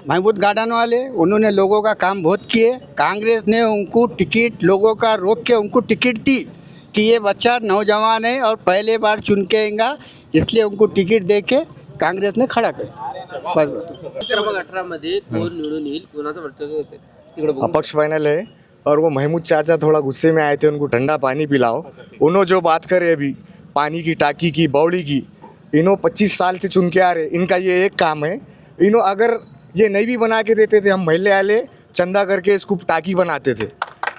महमूद गार्डन वाले, उन्होंने लोगों का काम बहुत किए। कांग्रेस ने उनको टिकट लोगों का रोक के उनको टिकट दी कि ये बच्चा नौजवान है और पहले बार चुन के आएगा, इसलिए उनको टिकट दे के कांग्रेस ने खड़ा कर। बस क्रमांक 18 मध्ये कोण निवडून येईल, कोणाचं वर्चस्व असेल तिकडे बघू. अपक्ष पैनल है और वो महमूद चाचा थोड़ा गुस्से में आए थे, उनको ठंडा पानी पिलाओ। उन्होंने जो बात करे अभी पानी की टाकी की, बौड़ी की, इन्हों 25 साल से चुन के आ रहे, इनका ये एक काम है। इन्हों अगर ये नहीं भी बना के देते थे, हम महल्ले वाले चंदा करके इसको टाकी बनाते थे।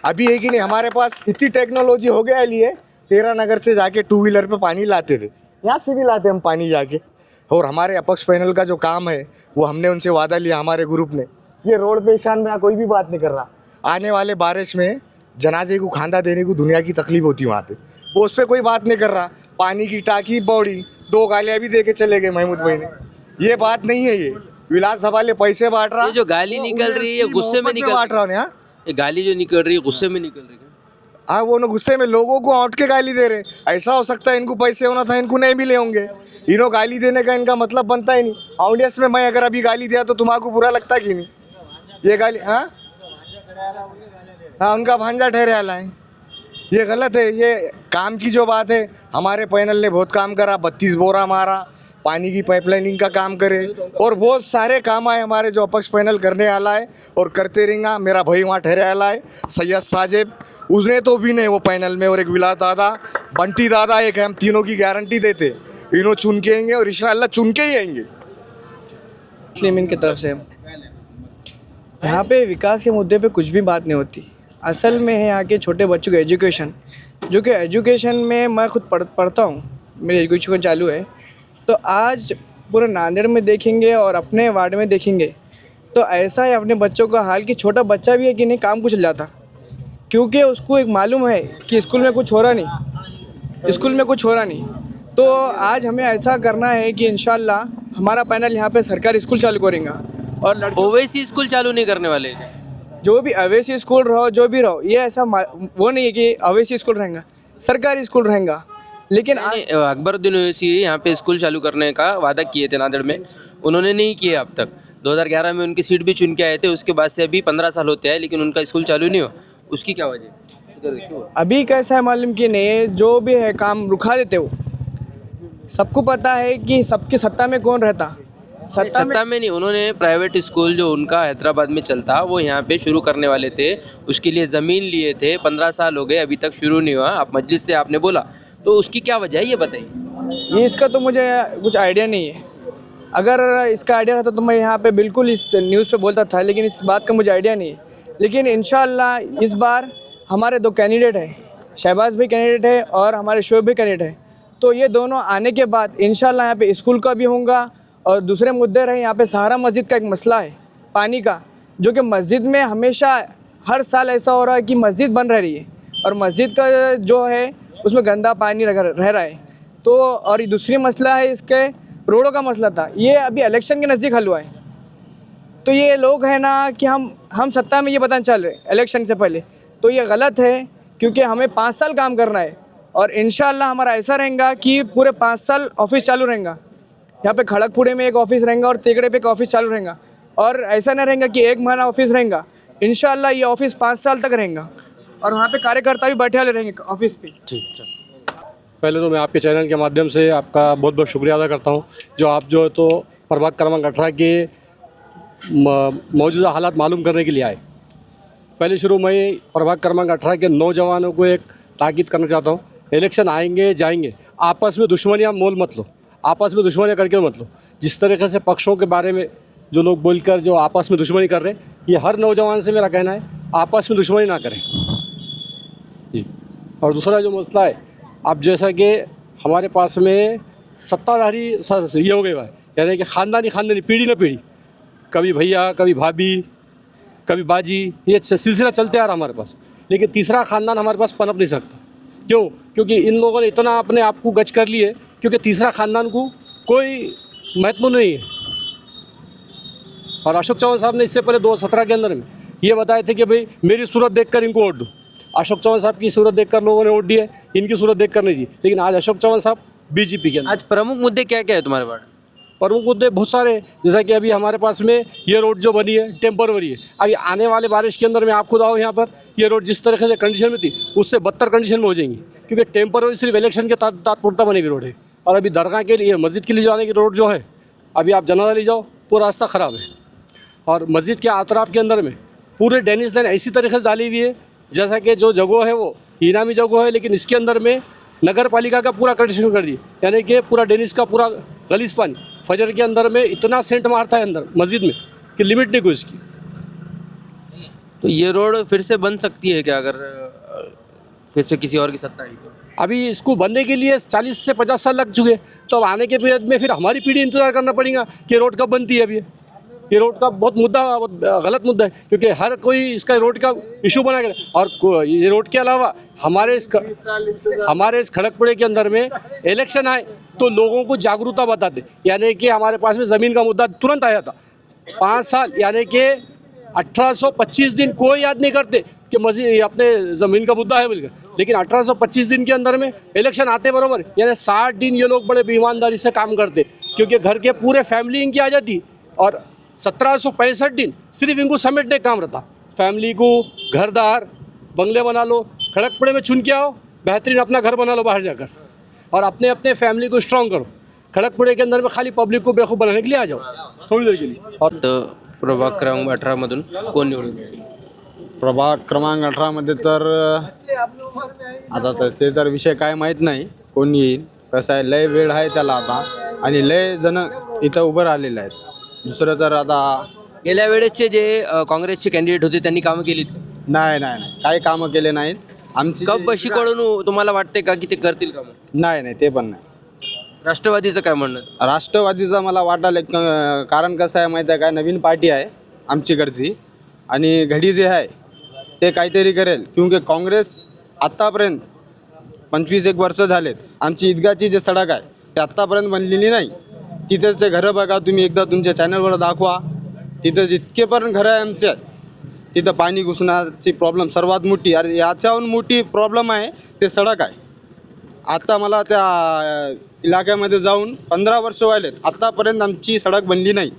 अभी है कि नहीं, हमारे पास इतनी टेक्नोलॉजी हो गया लिए 13 नगर से जाके 2 व्हीलर पे पानी लाते थे, यहाँ से भी लाते हम पानी जाके। और हमारे अपक्ष पैनल का जो काम है वो हमने उनसे वादा लिया हमारे ग्रुप ने, ये रोड पेशान में कोई भी बात नहीं कर रहा। आने वाले बारिश में जनाजे को खांदा देने को दुनिया की तकलीफ होती है वहाँ पे, वो उस पर कोई बात नहीं कर रहा। पानी की टाकी बौड़ी, 2 गालियाँ भी दे के चले गए महमूद भाई ने। ये बात नहीं है। ये विलास धवाले पैसे बांट रहा, ये जो गाली निकल रही है गुस्से में निकल बांट रहा है। ये गाली जो निकल रही है गुस्से में निकल रही है। हाँ, वो ना गुस्से में लोगों को औंट के गाली दे रहे। ऐसा हो सकता है इनको पैसे होना था, इनको नहीं मिले होंगे। इन्हों गाली देने का इनका मतलब बनता ही नहीं। ऑडियंस में मैं अगर अभी गाली दिया तो तुम्हारा बुरा लगता कि नहीं? ये गाली हाँ उनका भांजा ठहरे आला है, ये गलत है। ये काम की जो बात है, हमारे पैनल ने बहुत काम करा, 32 बोरा मारा, पानी की पाइपलाइनिंग का काम करे और बहुत सारे काम आए हमारे जो अपक्ष पैनल करने वाला है और करते रहेंगे। मेरा भाई वहाँ ठहरे आला है सैयद साजिब, उसने तो भी नहीं वो पैनल में, और एक विलास दादा, बंटी दादा, एक हम तीनों की गारंटी देते इन्हों चुन के आएंगे और इंशाअल्लाह चुन के ही आएंगे। मुस्लिम इनकी तरफ से यहाँ पे विकास के मुद्दे पे कुछ भी बात नहीं होती। असल में है यहाँ के छोटे बच्चों के एजुकेशन, जो कि एजुकेशन में मैं खुद पढ़ता हूँ, मेरी एजुकेशन चालू है। तो आज पूरे नांदेड़ में देखेंगे और अपने वार्ड में देखेंगे तो ऐसा है अपने बच्चों का हाल कि छोटा बच्चा भी है कि नहीं काम को चल जाता, क्योंकि उसको एक मालूम है कि स्कूल में कुछ हो रहा नहीं। तो आज हमें ऐसा करना है कि इंशाल्लाह हमारा पैनल यहाँ पे सरकारी स्कूल चालू करेगा और ओवैसी स्कूल चालू नहीं करने वाले। जो भी अवैसी स्कूल रहो, जो भी रहो, ये ऐसा वो नहीं है कि अवैसी स्कूल रहेगा, सरकारी स्कूल रहेगा। लेकिन अकबरुद्दीन ओवैसी यहाँ पे स्कूल चालू करने का वादा किए थे नांदेड़ में, उन्होंने नहीं किया अब तक। 2011 में उनकी सीट भी चुन के आए थे, उसके बाद से अभी 15 साल होते हैं लेकिन उनका स्कूल चालू नहीं हुआ। उसकी क्या वजह? अभी कैसा है मालूम कि नहीं, जो भी है काम रुका देते हो। सबको पता है कि सबकी सत्ता में कौन रहता, सत्ता में नहीं। उन्होंने प्राइवेट स्कूल जो उनका हैदराबाद में चलता वो यहाँ पे शुरू करने वाले थे, उसके लिए ज़मीन लिए थे, 15 साल हो गए अभी तक शुरू नहीं हुआ। आप मजलिस थे, आपने बोला, तो उसकी क्या वजह है ये बताइए। ये इसका तो मुझे कुछ आइडिया नहीं है। अगर इसका आइडिया रहता तो मैं यहाँ पे बिल्कुल इस न्यूज़ पे बोलता था, लेकिन इस बात का मुझे आइडिया नहीं है। लेकिन इंशाअल्लाह इस बार हमारे 2 कैंडिडेट हैं, शहबाज भी कैंडिडेट है और हमारे शोएब भी कैंडिडेट है। तो ये दोनों आने के बाद इंशाअल्लाह यहाँ पे स्कूल का भी होगा और दूसरे मुद्दे रहे। यहाँ पे सहारा मस्जिद का एक मसला है पानी का, जो कि मस्जिद में हमेशा हर साल ऐसा हो रहा है कि मस्जिद बन रही है और मस्जिद का जो है उसमें गंदा पानी रह रहा है। तो और ये दूसरी मसला है इसके रोडों का मसला था, ये अभी इलेक्शन के नज़दीक हल हुआ है। तो ये लोग हैं ना कि हम सत्ता में ये पता चल रहे इलेक्शन से पहले, तो ये गलत है क्योंकि हमें 5 साल काम करना है और इंशाअल्लाह हमारा ऐसा रहेगा कि पूरे 5 साल ऑफिस चालू रहेगा। यहाँ पे खड़गपुरे में एक ऑफिस रहेगा और तेगड़े पे एक ऑफिस चालू रहेगा और ऐसा नहीं रहेगा कि 1 महीना ऑफिस रहेगा। इंशाअल्लाह ये ऑफिस 5 साल तक रहेगा और वहाँ पे कार्यकर्ता भी बैठे वाले रहेंगे ऑफिस पे। ठीक। पहले तो मैं आपके चैनल के माध्यम से आपका बहुत बहुत शुक्रिया अदा करता हूँ, जो आप जो है तो प्रभाग क्रमांक 18 के मौजूदा हालात मालूम करने के लिए आए। पहले शुरू में प्रभाग क्रमांक 18 के नौजवानों को एक ताकीद करना चाहता हूँ, इलेक्शन आएंगे जाएंगे, आपस में दुश्मनियाँ मोल मत लो, आपस में दुश्मनियाँ करके मत लो। जिस तरीके से पक्षों के बारे में जो लोग बोलकर जो आपस में दुश्मनी कर रहे हैं, ये हर नौजवान से मेरा कहना है आपस में दुश्मनी ना करें जी। और दूसरा जो मसला है, अब जैसा कि हमारे पास में सत्ताधारी ये हो गए भाई, यानी कि ख़ानदानी पीढ़ी न पीढ़ी, कभी भैया कभी भाभी कभी बाजी, ये सिलसिला चलते आ रहा हमारे पास। लेकिन तीसरा ख़ानदान हमारे पास पनप नहीं सकता। क्यों? क्योंकि इन लोगों ने इतना अपने आप को गच कर लिए, क्योंकि तीसरा ख़ानदान को कोई महत्व नहीं है। और अशोक चौहान साहब ने इससे पहले 2017 के अंदर में ये बताए थे कि भाई मेरी सूरत देखकर इनको वोट दो। अशोक चौहान साहब की सूरत देखकर लोगों ने वोट दिया, इनकी सूरत देखकर नहीं दी। लेकिन आज अशोक चौहान साहब बीजेपी के अंदर। आज प्रमुख मुद्दे क्या क्या है तुम्हारे पास? प्रमुख मुद्दे बहुत सारे, जैसा कि अभी हमारे पास में ये रोड जो बनी है टेम्पररी है। अभी आने वाले बारिश के अंदर में आप खुद आओ यहाँ पर, ये रोड जिस तरह से कंडीशन में थी उससे बदतर कंडीशन में हो जाएंगी, क्योंकि टेम्पररी सिर्फ इलेक्शन के तात्पुरता बनी हुई रोड है। और अभी दरगाह के लिए, मस्जिद के लिए जाने की रोड जो है, अभी आप जनाजा ले जाओ पूरा रास्ता ख़राब है। और मस्जिद के अतराफ़ के अंदर में पूरे डेनिस लाइन ऐसी तरीके से डाली हुई है जैसा कि जो जगह है वो इनामी जगह है, लेकिन इसके अंदर में नगर पालिका का पूरा कंडीशन कर दिया, यानी कि पूरा डेनिस का पूरा गलीस पानी फजर के अंदर में इतना सेंट मारता है अंदर मस्जिद में कि लिमिट नहीं कोई इसकी। तो ये रोड फिर से बन सकती है क्या अगर फिर से किसी और की सत्ता आई तो? अभी इसको बनने के लिए 40 से 50 साल लग चुके, तो अब आने के पीरियड में फिर हमारी पीढ़ी इंतज़ार करना पड़ेगा कि रोड कब बनती है। अभी ये रोड का बहुत गलत मुद्दा है, क्योंकि हर कोई इसका रोड का इशू बना कर, और ये रोड के अलावा हमारे इस खड़गपुरे के अंदर में इलेक्शन आए तो लोगों को जागरूकता बताते, यानी कि हमारे पास में ज़मीन का मुद्दा तुरंत आया था 5 साल, यानी कि 1825 दिन कोई याद नहीं करते कि मजीद अपने ज़मीन का मुद्दा है बोलकर, लेकिन 1825 दिन के अंदर में इलेक्शन आते बराबर यानी 60 दिन ये लोग बड़े ईमानदारी से काम करते, क्योंकि घर के पूरे फैमिली इनकी आ जाती, और 1765 दिन सिर्फ इनको समेटने का काम रहता। फैमिली को घरदार बंगले बना लो, खड़गपुरे में चुन के आओ, बेहतरीन अपना घर बना लो बाहर जाकर, और अपने अपने फैमिली को स्ट्रॉन्ग करो। खड़गपुरे के अंदर में खाली पब्लिक को बेवकूफ़ बनाने के लिए आ जाओ थोड़ी देर के लिए। और तो प्रभाग क्रमांक 18 मधून कोण निवडून येईल? प्रभाग क्रमांक 18मध्ये तर आता ते तर विषय काय माहीत नाही कोण येईल, कसं आहे लय वेळ आहे त्याला आता, आणि लय जण इथं उभं राहिलेले आहेत. दुसरं तर आता गेल्या वेळेसचे जे काँग्रेसचे कॅन्डिडेट होते त्यांनी कामं केलीत? नाही काही कामं केले नाहीत. आमची कब बशीकडून तुम्हाला वाटते का की ते करतील कामं? नाही ते पण नाही. राष्ट्रवादीचं काय म्हणणं? राष्ट्रवादीचं मला वाटायला कारण कसं आहे माहीत आहे काय, नवीन पार्टी आहे आमच्याकडची, आणि घडी जे आहे ते काहीतरी करेल, क्योंकि काँग्रेस आत्तापर्यंत 25-1 वर्ष झालेत, आमची ईदगाची जे सडक आहे ते आत्तापर्यंत बनलेली नाही. तिथेचे घरं बघा तुम्ही, एकदा तुमच्या चॅनलवर दाखवा, तिथं जितके पण घरं आहे आमच्या, तिथं पाणी घुसण्याची प्रॉब्लेम सर्वात मोठी, अरे याच्याहून मोठी प्रॉब्लेम आहे ते सडक आहे. आता मला त्या इलाक्यामध्ये जाऊन 15 वर्ष व्हायलेत, आत्तापर्यंत आमची सडक बनली नाही.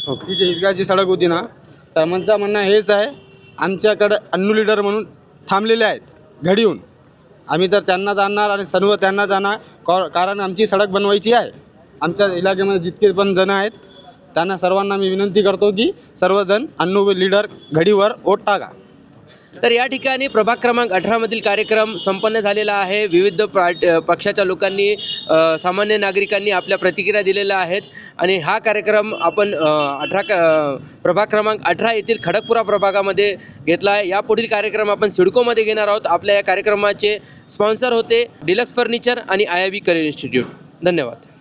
ती जी ईदगाची सडक होती ना, तर आमचं म्हणणं हेच आहे, आमच्याकडे अन्नू लीडर म्हणून थांबलेले आहेत घडीहून, आम्ही तर त्यांनाच आणणार आणि सर्व त्यांनाच आणणार, कारण आमची सडक बनवायची आहे. आमच्या इलाक्यामध्ये जितके पण जण आहेत त्यांना सर्वांना मी विनंती करतो की सर्वजण अन्नू लीडर घडीवर वोट टाका. तर या ठिकाणी प्रभाग क्रमांक 18 मधील कार्यक्रम संपन्न झालेला आहे. विविध पक्षाच्या लोकांनी सामान्य नागरिकांनी आपल्या प्रतिक्रिया दिलेल्या आहेत आणि हा कार्यक्रम आपण प्रभाग क्रमांक 18 येथील खडकपुरा प्रभागामध्ये घेतला आहे. यापुढील कार्यक्रम आपण सिडकोमध्ये घेणार आहोत. आपल्या या कार्यक्रमाचे स्पॉन्सर होते डिलक्स फर्निचर आणि IIB करिअर इन्स्टिट्यूट. धन्यवाद.